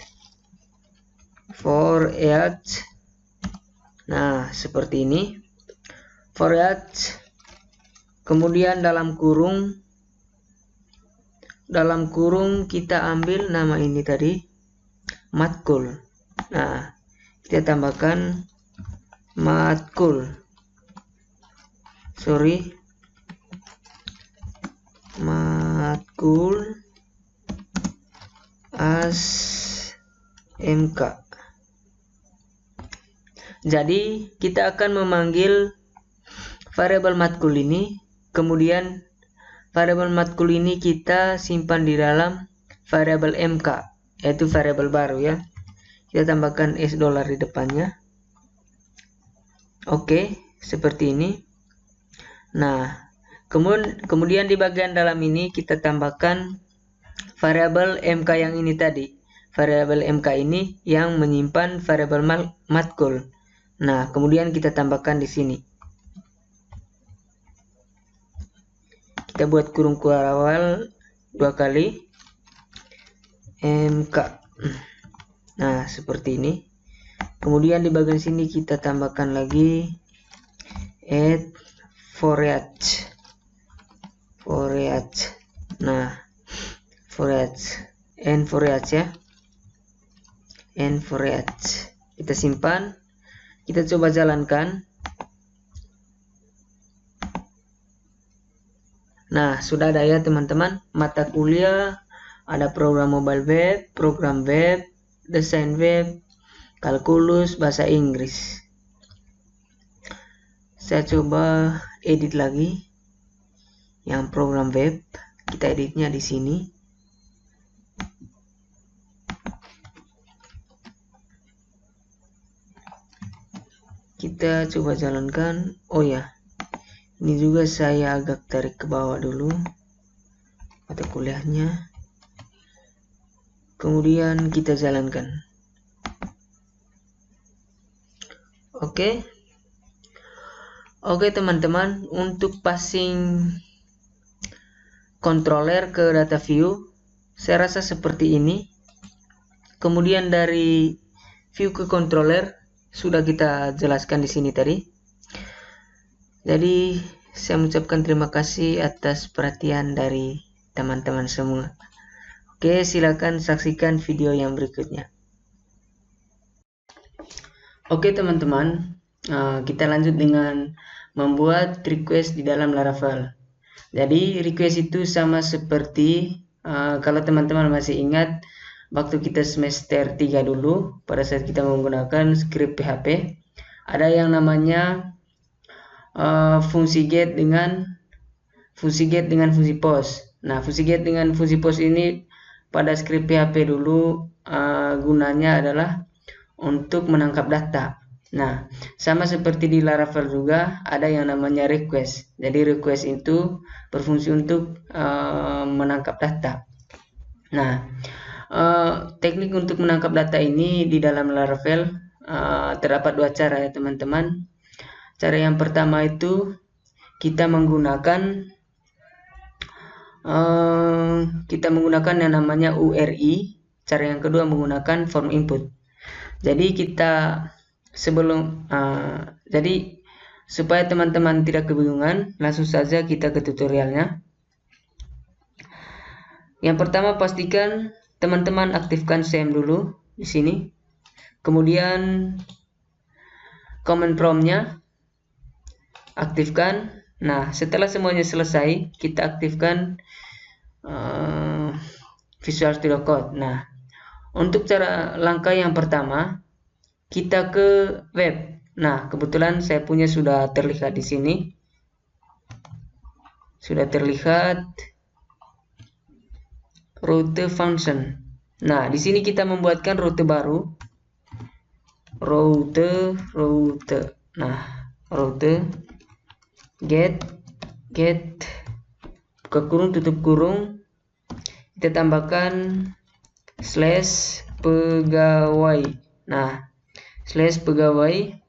Nah, seperti ini. For each. Kemudian dalam kurung kita ambil nama ini tadi, matkul. Nah, kita tambahkan matkul as mk. Jadi kita akan memanggil variabel matkul ini, kemudian variabel matkul ini kita simpan di dalam variabel mk, yaitu variabel baru ya. Kita tambahkan $$ di depannya. Oke, seperti ini. Nah, kemudian di bagian dalam ini kita tambahkan variabel mk yang ini tadi. Variabel mk ini yang menyimpan variabel matkul. Nah, kemudian kita tambahkan di sini. Kita buat kurung awal 2 kali mk. Nah, seperti ini. Kemudian di bagian sini kita tambahkan lagi add for each. Nah, for each ya. Kita simpan. Kita coba jalankan. Nah, sudah ada ya teman-teman. Mata kuliah, ada program mobile web, program web, desain web, kalkulus, bahasa Inggris. Saya coba edit lagi. Yang program web, kita editnya di sini. Kita coba jalankan. Oh ya, ini juga saya agak tarik ke bawah dulu mata kuliahnya. Kemudian kita jalankan. Oke teman-teman, untuk passing controller ke data view saya rasa seperti ini. Kemudian dari view ke controller sudah kita jelaskan di sini tadi. Jadi saya mengucapkan terima kasih atas perhatian dari teman-teman semua. Oke, silakan saksikan video yang berikutnya. Oke teman-teman, kita lanjut dengan membuat request di dalam Laravel. Jadi request itu sama seperti kalau teman-teman masih ingat waktu kita semester 3 dulu, pada saat kita menggunakan script PHP, ada yang namanya fungsi get dengan fungsi post. Nah, fungsi get dengan fungsi post ini pada script PHP dulu gunanya adalah untuk menangkap data. Nah, sama seperti di Laravel juga ada yang namanya request. Jadi request itu berfungsi untuk menangkap data. Nah, teknik untuk menangkap data ini di dalam Laravel terdapat 2 cara ya teman-teman. Cara yang pertama itu kita menggunakan yang namanya URI. Cara yang kedua menggunakan form input. Jadi jadi supaya teman-teman tidak kebingungan, langsung saja kita ke tutorialnya. Yang pertama, pastikan teman-teman aktifkan CM dulu di sini. Kemudian command prompt-nya aktifkan. Nah, setelah semuanya selesai, kita aktifkan Visual Studio Code. Nah, untuk cara langkah yang pertama, kita ke web. Nah, kebetulan saya punya sudah terlihat di sini. Sudah terlihat rute function. Nah, di sini kita membuatkan rute baru. Rute. Nah, route get buka kurung tutup kurung, kita tambahkan slash pegawai. Nah, slash pegawai,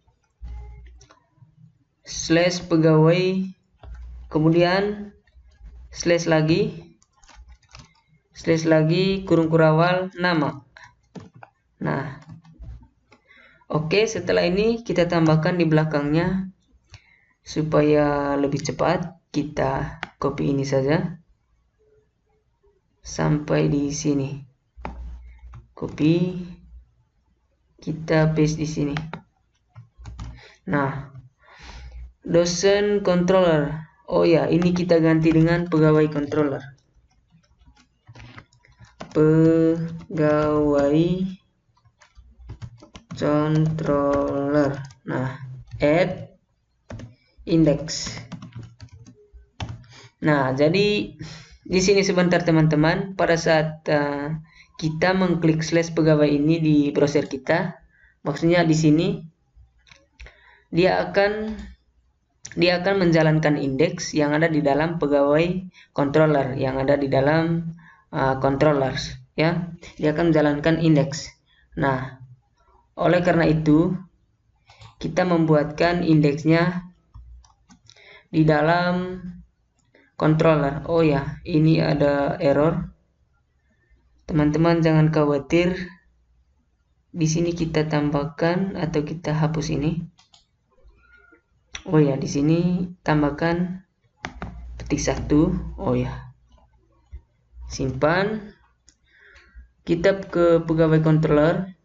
kemudian slash lagi kurung kurawal nama. Nah, oke, setelah ini kita tambahkan di belakangnya supaya lebih cepat. Kita copy ini saja sampai di sini, copy, kita paste di sini. Nah, dosen controller, oh ya, ini kita ganti dengan pegawai controller. Nah, add index. Nah, jadi di sini sebentar teman-teman, pada saat kita mengklik slash pegawai ini di browser kita, maksudnya di sini dia akan menjalankan indeks yang ada di dalam pegawai controller, yang ada di dalam controllers, ya. Dia akan menjalankan indeks. Nah, oleh karena itu kita membuatkan indeksnya di dalam controller. Oh ya, ini ada error. Teman-teman jangan khawatir. Di sini kita tambahkan atau kita hapus ini. Oh ya, di sini tambahkan petik 1. Oh ya. Simpan. Kita ke pegawai controller.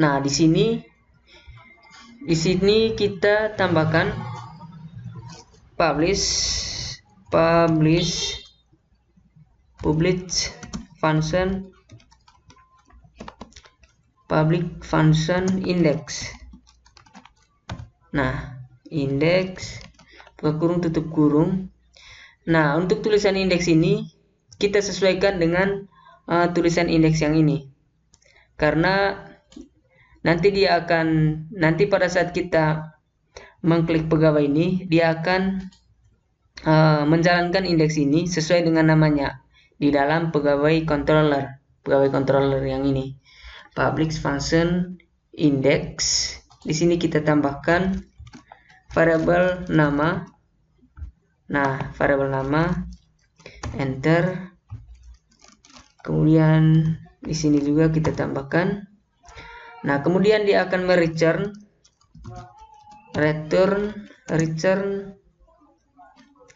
Nah, di sini kita tambahkan publish function index. Nah, index buka kurung tutup kurung. Nah, untuk tulisan indeks ini kita sesuaikan dengan tulisan indeks yang ini, karena nanti pada saat kita mengklik pegawai ini, dia akan menjalankan indeks ini sesuai dengan namanya di dalam pegawai controller yang ini, public function index. Di sini kita tambahkan variabel nama. Nah, variabel nama, enter. Kemudian di sini juga kita tambahkan. Nah, kemudian dia akan return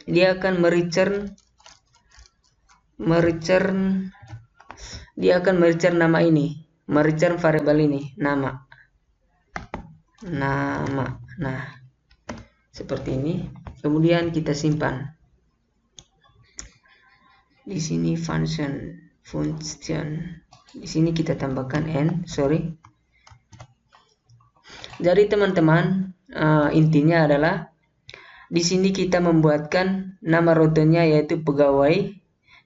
dia akan mereturn nama ini, mereturn variabel ini, nama. Nah, seperti ini. Kemudian kita simpan. Di sini function. Di sini kita tambahkan Jadi teman-teman, intinya adalah di sini kita membuatkan nama rutenya yaitu pegawai.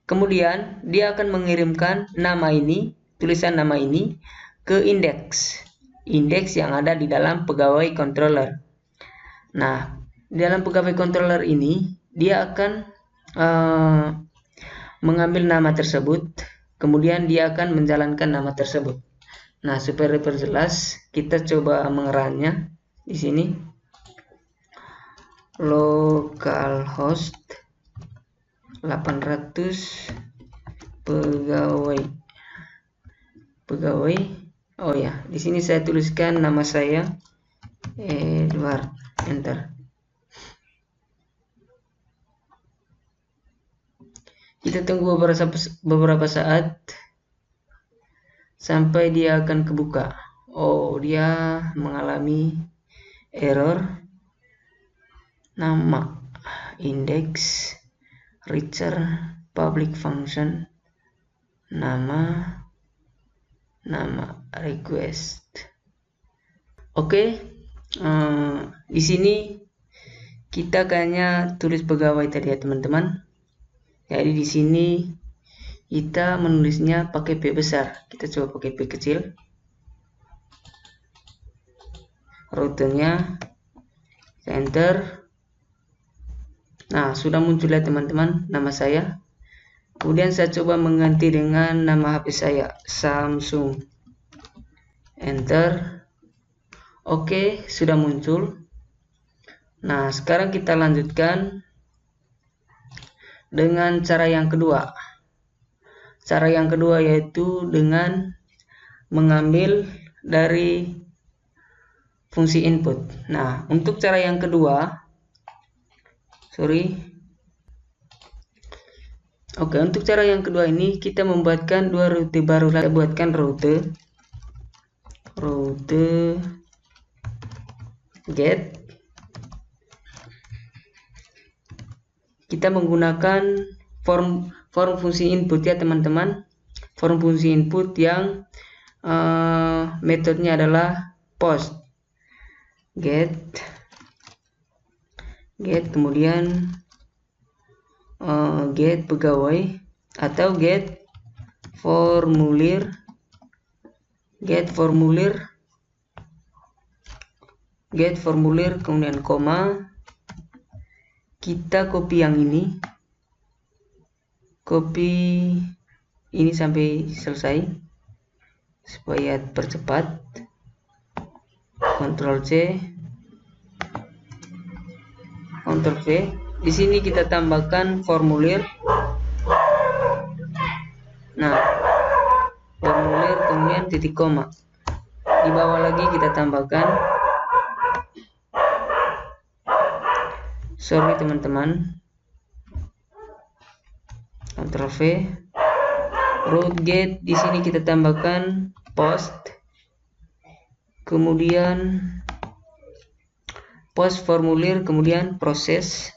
Kemudian dia akan mengirimkan nama ini, tulisan nama ini ke indeks yang ada di dalam pegawai controller. Nah, di dalam pegawai controller ini dia akan mengambil nama tersebut, kemudian dia akan menjalankan nama tersebut. Nah, supaya lebih jelas, kita coba mengerahnya di sini. Localhost 800 pegawai. Oh ya, di sini saya tuliskan nama saya Edward, enter. Kita tunggu beberapa saat sampai dia akan kebuka. Oh, dia mengalami error. Nama, index, return, public function, nama, request. Oke, di sini kita kayaknya tulis pegawai tadi ya teman-teman. Jadi di sini kita menulisnya pakai P besar. Kita coba pakai P kecil. rutenya, enter. Nah, sudah muncul ya teman-teman nama saya. Kemudian saya coba mengganti dengan nama HP saya, Samsung, enter. Oke, sudah muncul. Nah, sekarang kita lanjutkan dengan cara yang kedua. Cara yang kedua yaitu dengan mengambil dari fungsi input. Nah, untuk cara yang kedua, untuk cara yang kedua ini kita membuatkan dua rute baru. Kita buatkan rute get. Kita menggunakan form fungsi input ya teman-teman. Form fungsi input yang metodenya adalah post. Get kemudian get pegawai atau get formulir, kemudian koma. Kita copy yang ini, sampai selesai supaya percepat. Ctrl C, Ctrl V. Di sini kita tambahkan formulir. Nah, formulir kemudian titik koma. Di bawah lagi kita tambahkan, teman-teman, Ctrl V. Root get, di sini kita tambahkan post, kemudian post formulir, kemudian proses.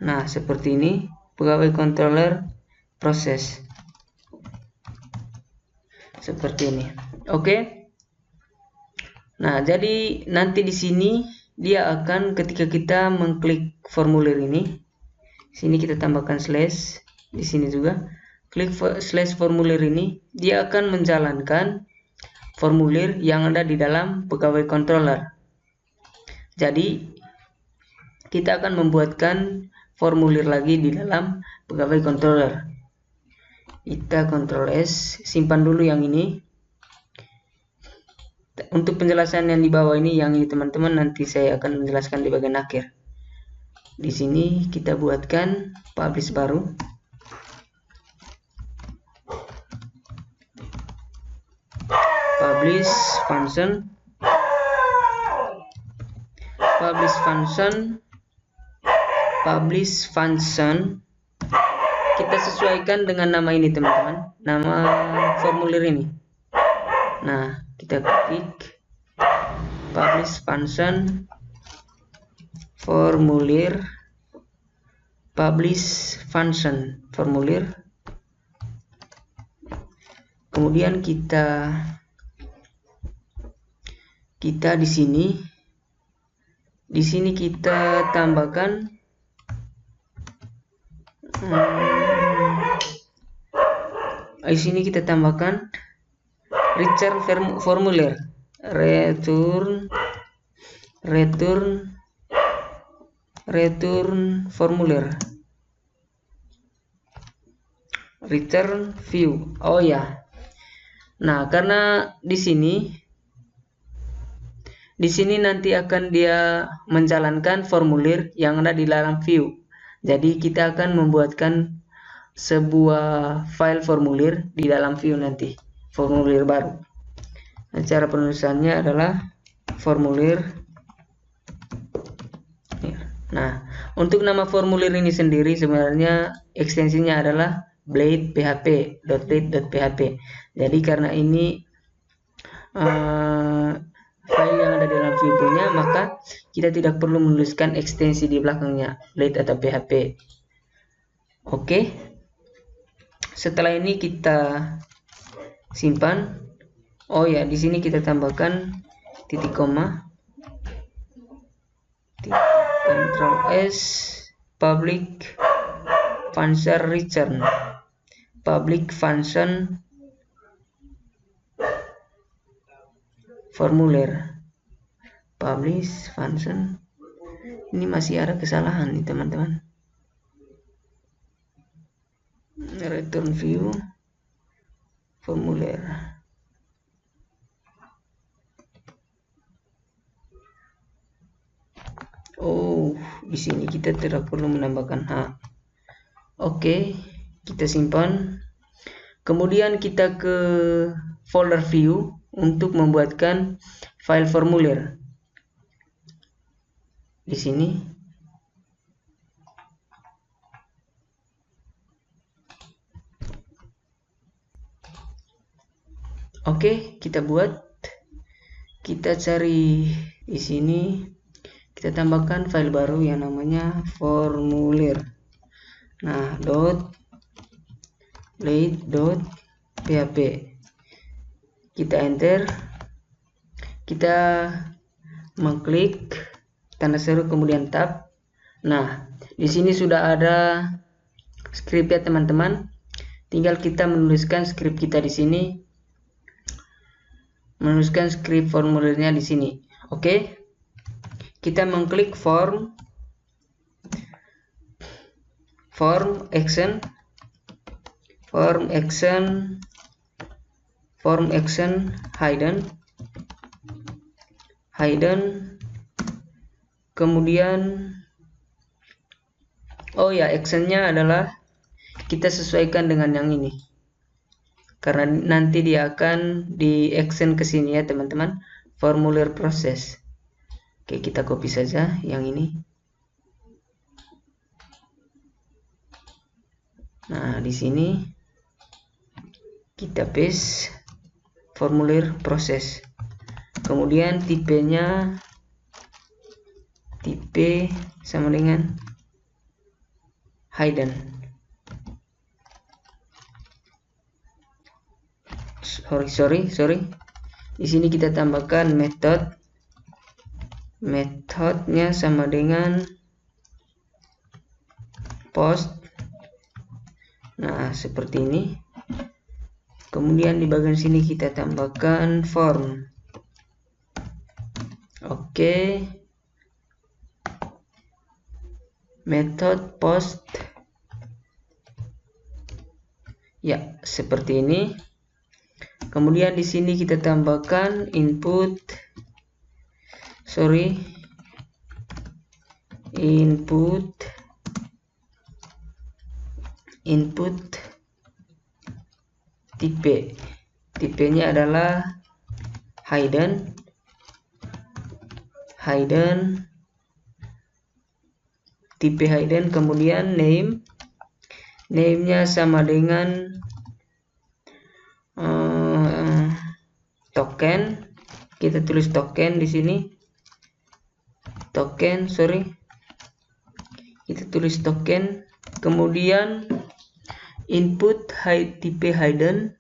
Nah, seperti ini, pegawai controller proses. Seperti ini. Oke. Nah, jadi nanti di sini dia akan ketika kita mengklik formulir ini, sini kita tambahkan slash, di sini juga klik slash formulir ini, dia akan menjalankan formulir yang ada di dalam pegawai controller. Jadi kita akan membuatkan formulir lagi di dalam pegawai controller. Kita Ctrl S, simpan dulu yang ini. Untuk penjelasan yang di bawah ini, yang ini teman-teman, nanti saya akan menjelaskan di bagian akhir. Di sini kita buatkan publish baru. Publish function. Kita sesuaikan dengan nama ini teman-teman, nama formulir ini. Nah, kita klik publish function formulir, kemudian kita di sini kita tambahkan return formulir, return formulir, return view. Oh ya. Nah, karena di sini nanti akan dia menjalankan formulir yang ada di dalam view. Jadi kita akan membuatkan sebuah file formulir di dalam view nanti, formulir baru. Nah, cara penulisannya adalah formulir. Nah, untuk nama formulir ini sendiri sebenarnya ekstensinya adalah blade php. Jadi karena ini file yang ada dalam view punya, maka kita tidak perlu menuliskan ekstensi di belakangnya, blade atau php. Oke. Setelah ini kita simpan. Oh ya, di sini kita tambahkan titik koma, Ctrl S, public function return, formulir publish function. Ini masih ada kesalahan nih teman-teman. Return view formulir. Oh, di sini kita tidak perlu menambahkan H. Oke, kita simpan. Kemudian kita ke folder view untuk membuatkan file formulir. Di sini. Oke, kita buat. Kita cari di sini. Kita tambahkan file baru yang namanya formulir. Nah, .late.php. Kita enter. Kita mengklik tanda seru kemudian tab. Nah, di sini sudah ada script ya teman-teman. Tinggal kita menuliskan script kita di sini. Menuliskan script formulirnya di sini. Oke. Kita mengklik form action hidden, kemudian actionnya adalah kita sesuaikan dengan yang ini, karena nanti dia akan di action ke sini ya teman-teman, formulir proses. Oke, kita copy saja yang ini. Nah, di sini kita paste formulir proses. Kemudian tipenya tipe sama dengan hidden. Sorry. Di sini kita tambahkan metodenya sama dengan post. Nah, seperti ini. Kemudian di bagian sini kita tambahkan form. Oke. Method post. Ya, seperti ini. Kemudian di sini kita tambahkan input tipenya adalah hidden, tipe hidden. Kemudian name-nya sama dengan token. Kita tulis token di sini. Kita tulis token. Kemudian input tipe hidden,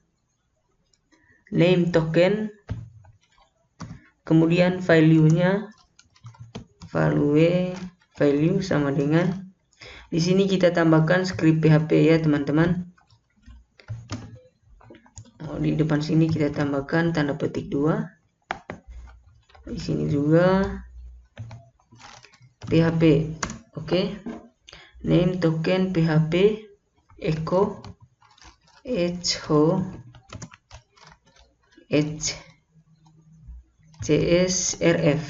name token, kemudian value sama dengan di sini kita tambahkan script PHP ya teman-teman. Di depan sini kita tambahkan tanda petik 2. Di sini juga PHP. Oke. Name token PHP echo CSRF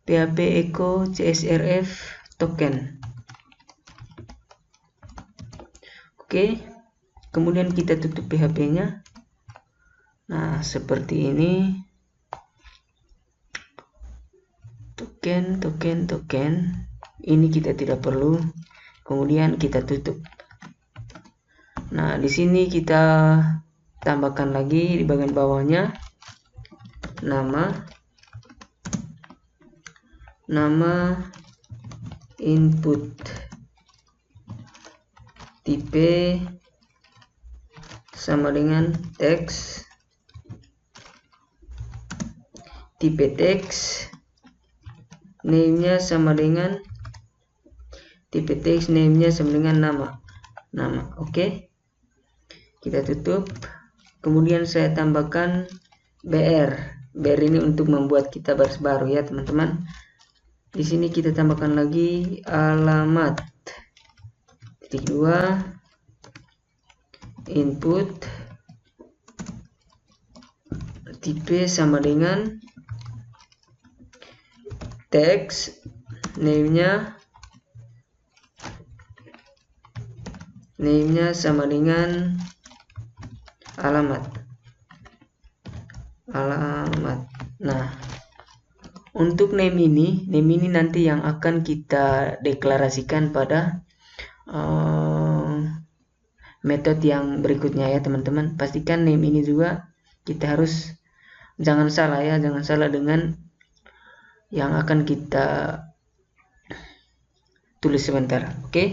PHP echo CSRF token. Oke. Kemudian kita tutup PHP-nya. Nah, seperti ini. Token. Ini kita tidak perlu. Kemudian kita tutup. Nah, di sini kita tambahkan lagi di bagian bawahnya nama input, tipe sama dengan teks, tipe teks, name-nya sama dengan tipe teks, name-nya sama dengan nama. Oke. Kita tutup. kemudian saya tambahkan BR. BR ini untuk membuat kita baris baru ya teman-teman. Di sini kita tambahkan lagi alamat. Titik 2 input tipe sama dengan teks name-nya sama dengan alamat. Nah, untuk name ini nanti yang akan kita deklarasikan pada metode yang berikutnya ya teman-teman. Pastikan name ini juga kita harus jangan salah dengan yang akan kita tulis sebentar. Oke.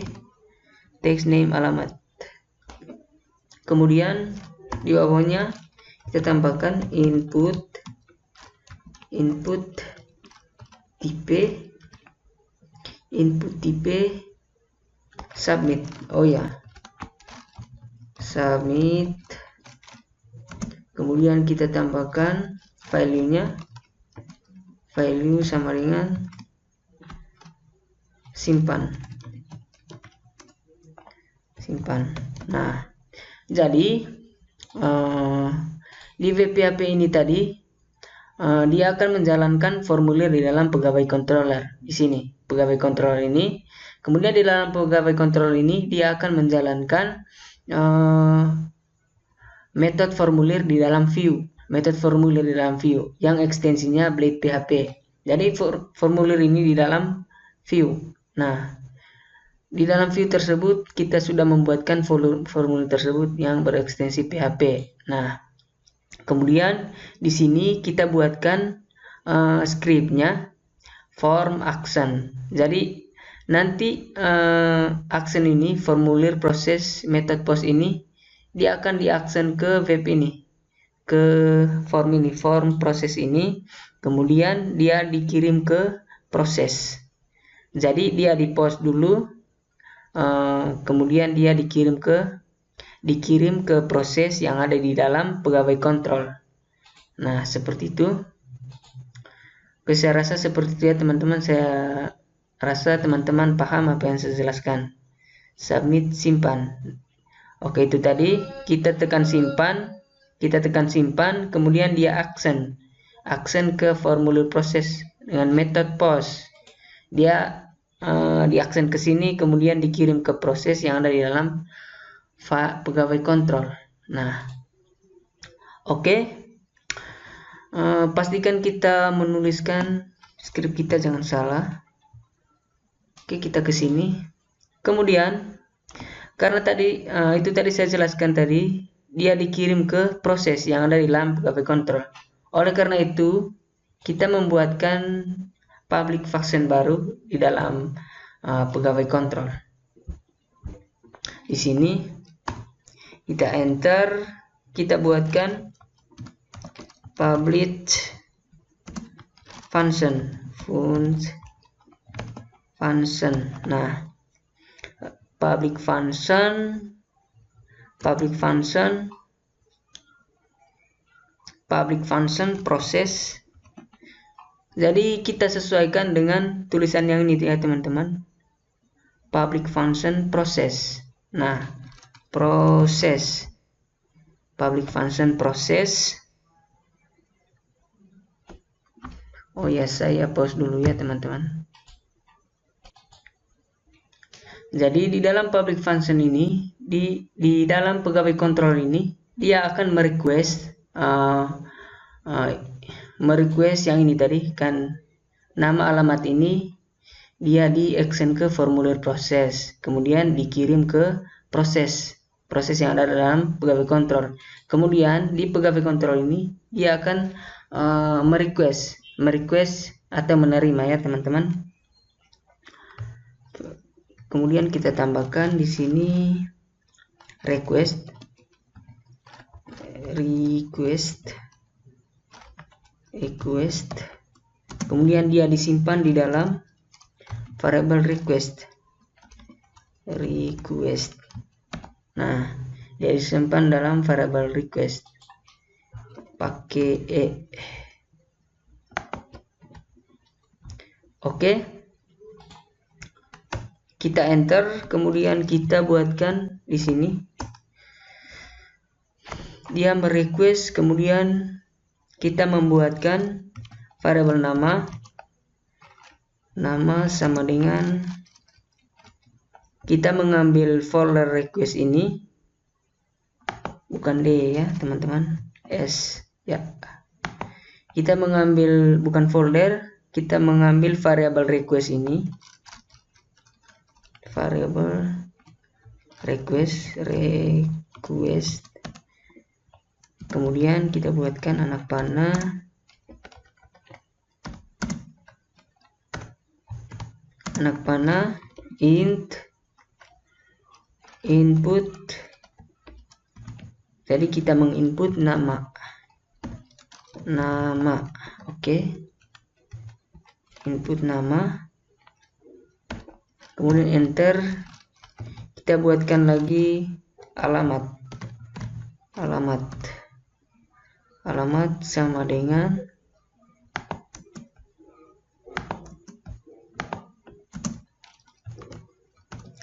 Text name alamat. Kemudian di bawahnya kita tambahkan input tipe submit. Oh ya, submit. Kemudian kita tambahkan value sama dengan simpan. Nah, jadi di web-PHP ini tadi dia akan menjalankan formulir di dalam pegawai controller. Di sini pegawai controller ini, kemudian di dalam pegawai controller ini dia akan menjalankan metode formulir di dalam view, yang ekstensinya Blade PHP. Jadi formulir ini di dalam view. Nah, di dalam view tersebut kita sudah membuatkan formulir tersebut yang berekstensi PHP. Nah, kemudian di sini kita buatkan scriptnya form action. Jadi nanti action ini, formulir, proses, method post ini dia akan diaksen ke web ini, ke form ini, form proses ini, kemudian dia dikirim ke proses. Jadi dia di post dulu, kemudian dia dikirim ke proses yang ada di dalam pegawai kontrol. Nah, seperti itu. Oke, saya rasa seperti itu ya teman-teman. Saya rasa teman-teman paham apa yang saya jelaskan. Submit, simpan. Oke, itu tadi. Kita tekan simpan, kemudian dia aksen ke formulir proses dengan method post. Dia diaksen ke sini, kemudian dikirim ke proses yang ada di dalam pegawai kontrol. Nah, oke. Pastikan kita menuliskan skrip kita jangan salah. Oke, kita ke sini. Kemudian karena tadi itu tadi saya jelaskan tadi, dia dikirim ke proses yang ada di dalam pegawai kontrol. Oleh karena itu, kita membuatkan public function baru di dalam pegawai kontrol. Di sini kita enter, kita buatkan public function. Nah, public function proses. Jadi kita sesuaikan dengan tulisan yang ini ya teman-teman. Public function proses. Nah, proses. Public function proses. Oh ya, saya pause dulu ya teman-teman. Jadi di dalam public function ini, di dalam pegawai kontrol ini, dia akan merequest yang ini tadi kan, nama alamat ini dia di-action ke formulir proses, kemudian dikirim ke proses yang ada dalam pegawai kontrol. Kemudian di pegawai kontrol ini dia akan merequest atau menerima ya teman-teman. Kemudian kita tambahkan di sini request. Kemudian dia disimpan di dalam variable request. Nah, dia disimpan dalam variable request. pakai E. Oke. Kita enter, kemudian kita buatkan di sini. Dia merequest, kemudian kita membuatkan variabel nama. Nama sama dengan, kita mengambil folder request ini, bukan D ya teman-teman, S ya. Kita mengambil bukan folder, kita mengambil variabel request ini, variabel request, kemudian kita buatkan anak panah, int input. Jadi kita menginput nama. Oke. Input nama, kemudian enter. Kita buatkan lagi alamat sama dengan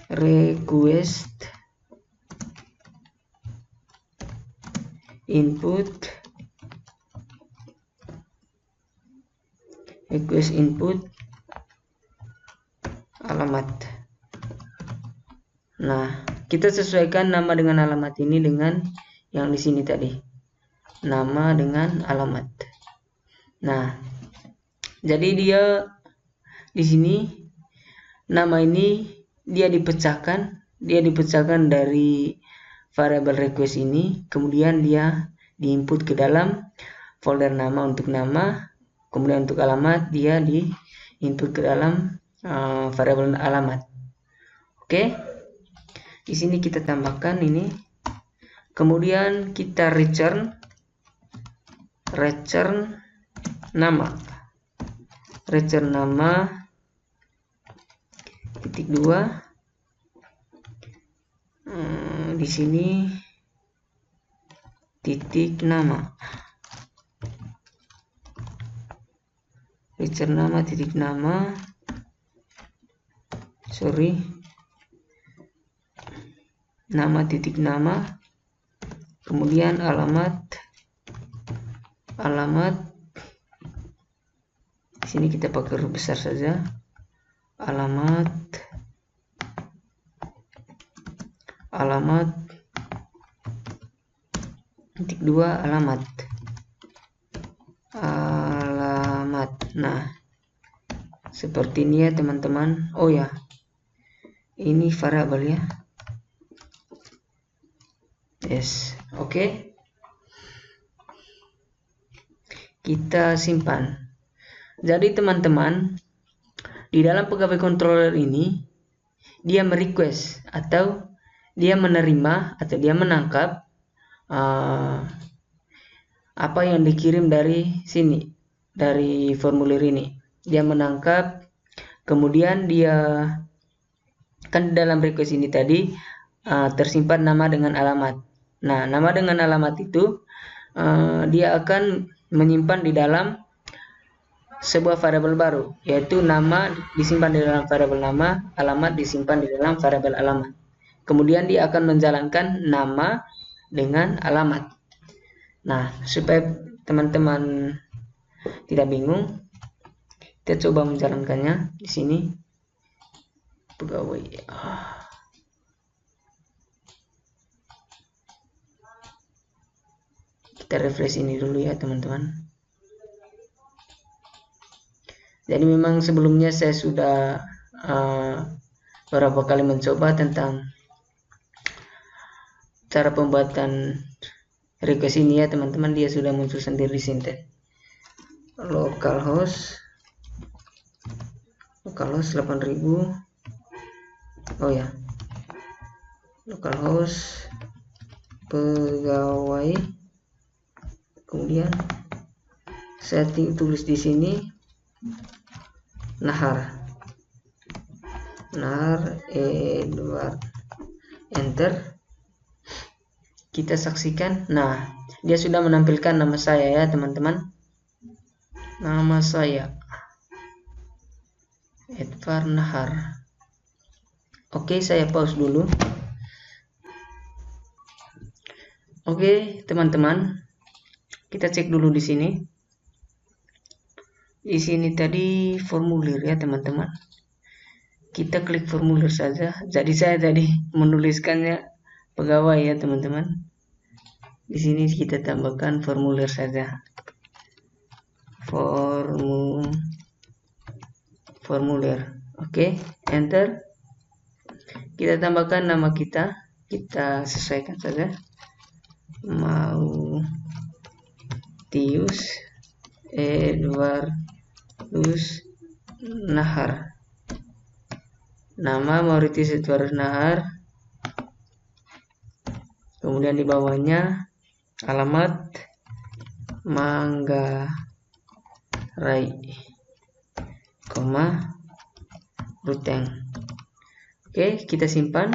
request input, alamat. Nah, kita sesuaikan nama dengan alamat ini dengan yang di sini tadi, nama dengan alamat. Nah, jadi dia di sini nama ini dia dipecahkan dari variabel request ini, kemudian dia diinput ke dalam folder nama untuk nama, kemudian untuk alamat dia diinput ke dalam variabel alamat. Oke. Di sini kita tambahkan ini, kemudian kita return nama, titik 2, di sini titik nama, return nama titik nama, nama titik nama, kemudian alamat. Di sini kita pakai huruf besar saja, alamat titik 2 alamat. Nah, seperti ini ya teman-teman. Oh ya, ini variabel ya. Yes, oke. Kita simpan. Jadi teman-teman, di dalam pegawai controller ini dia merequest atau dia menerima atau dia menangkap apa yang dikirim dari sini, dari formulir ini. Dia menangkap, kemudian dia kan dalam request ini tadi tersimpan nama dengan alamat. Nah, nama dengan alamat itu dia akan menyimpan di dalam sebuah variabel baru, yaitu nama disimpan di dalam variabel nama, alamat disimpan di dalam variabel alamat. Kemudian dia akan menjalankan nama dengan alamat. Nah, supaya teman-teman tidak bingung, kita coba menjalankannya di sini. Pegawai. Kita refresh ini dulu ya teman-teman. Jadi memang sebelumnya saya sudah beberapa kali mencoba tentang cara pembuatan request ini ya teman-teman. Dia sudah muncul sendiri di sini. Localhost 8000. Oh ya, localhost pegawai, kemudian saya tulis di sini Nahar Edward, enter. Kita saksikan. Nah, dia sudah menampilkan nama saya ya teman-teman. Nama saya Edvarnahar. Oke, saya pause dulu. Oke, teman-teman, kita cek dulu di sini. Di sini tadi formulir ya teman-teman. Kita klik formulir saja. Jadi saya tadi menuliskannya pegawai ya teman-teman. Di sini kita tambahkan formulir saja. Formulir. Oke, enter. Kita tambahkan nama kita. Kita sesuaikan saja. Mautius Edwardus Nahar. Nama Mauritius Edwardus Nahar. Kemudian di bawahnya alamat Manggarai, Ruteng. Oke, kita simpan.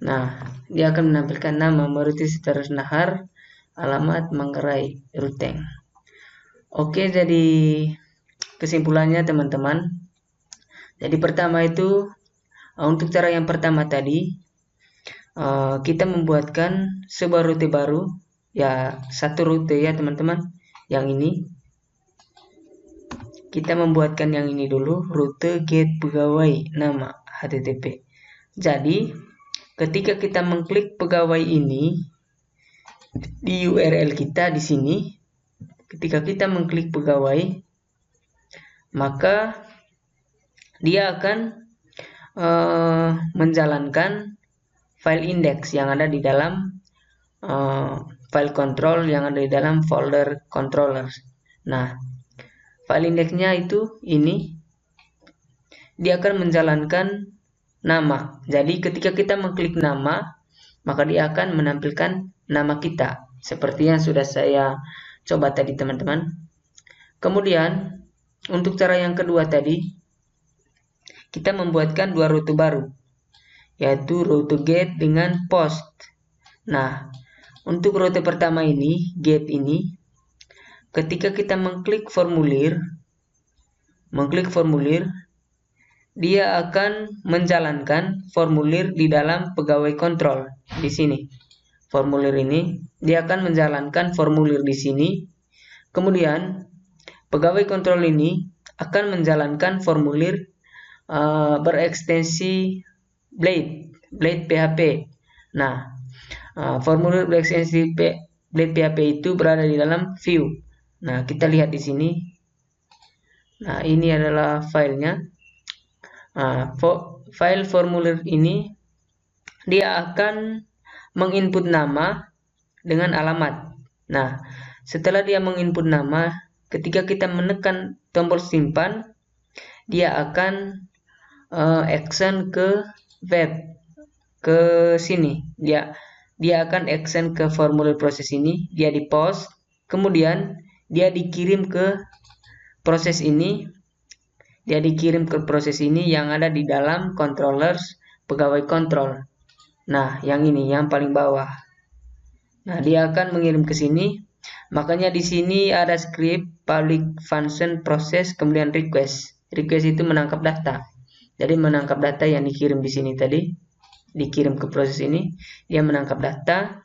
Nah, dia akan menampilkan nama Mauritius Edwardus Nahar, alamat Manggarai, Ruteng. Oke, jadi kesimpulannya teman-teman. Jadi pertama itu, untuk cara yang pertama tadi, kita membuatkan sebuah rute baru, ya satu rute ya teman-teman. Yang ini, kita membuatkan yang ini dulu, rute get pegawai nama HTTP. Jadi, ketika kita mengklik pegawai ini di URL kita di sini, ketika kita mengklik pegawai, maka dia akan menjalankan file index yang ada di dalam file control yang ada di dalam folder controllers. Nah, file indexnya itu ini, dia akan menjalankan nama. Jadi ketika kita mengklik nama, maka dia akan menampilkan nama kita seperti yang sudah saya coba tadi teman-teman. Kemudian untuk cara yang kedua tadi, kita membuatkan dua rute baru, yaitu rute get dengan post. Nah, untuk rute pertama ini, get ini, ketika kita mengklik formulir, dia akan menjalankan formulir di dalam pegawai kontrol di sini. Formulir ini, dia akan menjalankan formulir di sini. Kemudian, pegawai kontrol ini akan menjalankan formulir berekstensi Blade PHP. Nah, formulir berekstensi Blade PHP itu berada di dalam view. Nah, kita lihat di sini. Nah, ini adalah filenya. File formulir ini dia akan menginput nama dengan alamat. Nah, setelah dia menginput nama, ketika kita menekan tombol simpan, dia akan action ke web, ke sini. Dia akan action ke formulir proses ini, dia di post, kemudian dia dikirim ke proses ini. Dia dikirim ke proses ini yang ada di dalam controllers pegawai kontrol. Nah, yang ini yang paling bawah. Nah, dia akan mengirim ke sini. Makanya di sini ada script public function process kemudian request. Request itu menangkap data. Jadi menangkap data yang dikirim di sini tadi, dikirim ke proses ini, dia menangkap data.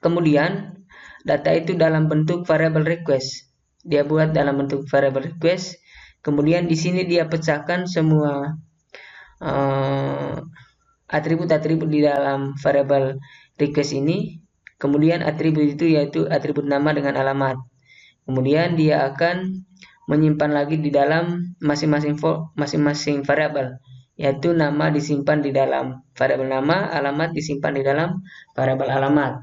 Kemudian data itu dalam bentuk variable request. Dia buat dalam bentuk variable request. Kemudian di sini dia pecahkan semua atribut-atribut di dalam variable request ini. Kemudian atribut itu yaitu atribut nama dengan alamat. Kemudian dia akan menyimpan lagi di dalam masing-masing variabel, yaitu nama disimpan di dalam variabel nama, alamat disimpan di dalam variabel alamat.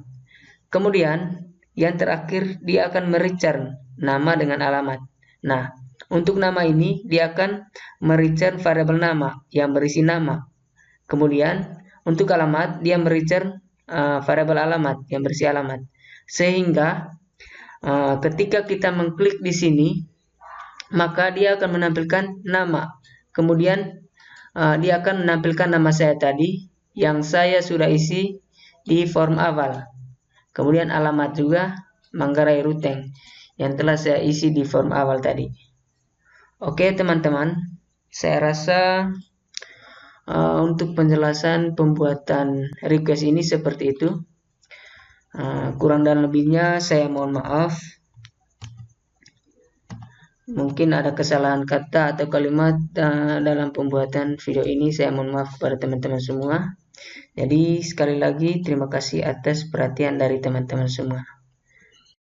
Kemudian yang terakhir dia akan mereturn nama dengan alamat. Nah, untuk nama ini dia akan mereturn variabel nama yang berisi nama. Kemudian untuk alamat dia mereturn variabel alamat yang berisi alamat. Sehingga ketika kita mengklik di sini, maka dia akan menampilkan nama. Kemudian dia akan menampilkan nama saya tadi yang saya sudah isi di form awal. Kemudian alamat juga Manggarai Ruteng yang telah saya isi di form awal tadi. Oke teman-teman, saya rasa untuk penjelasan pembuatan request ini seperti itu. Kurang dan lebihnya saya mohon maaf. Mungkin ada kesalahan kata atau kalimat dalam pembuatan video ini, saya mohon maaf kepada teman-teman semua. Jadi sekali lagi terima kasih atas perhatian dari teman-teman semua.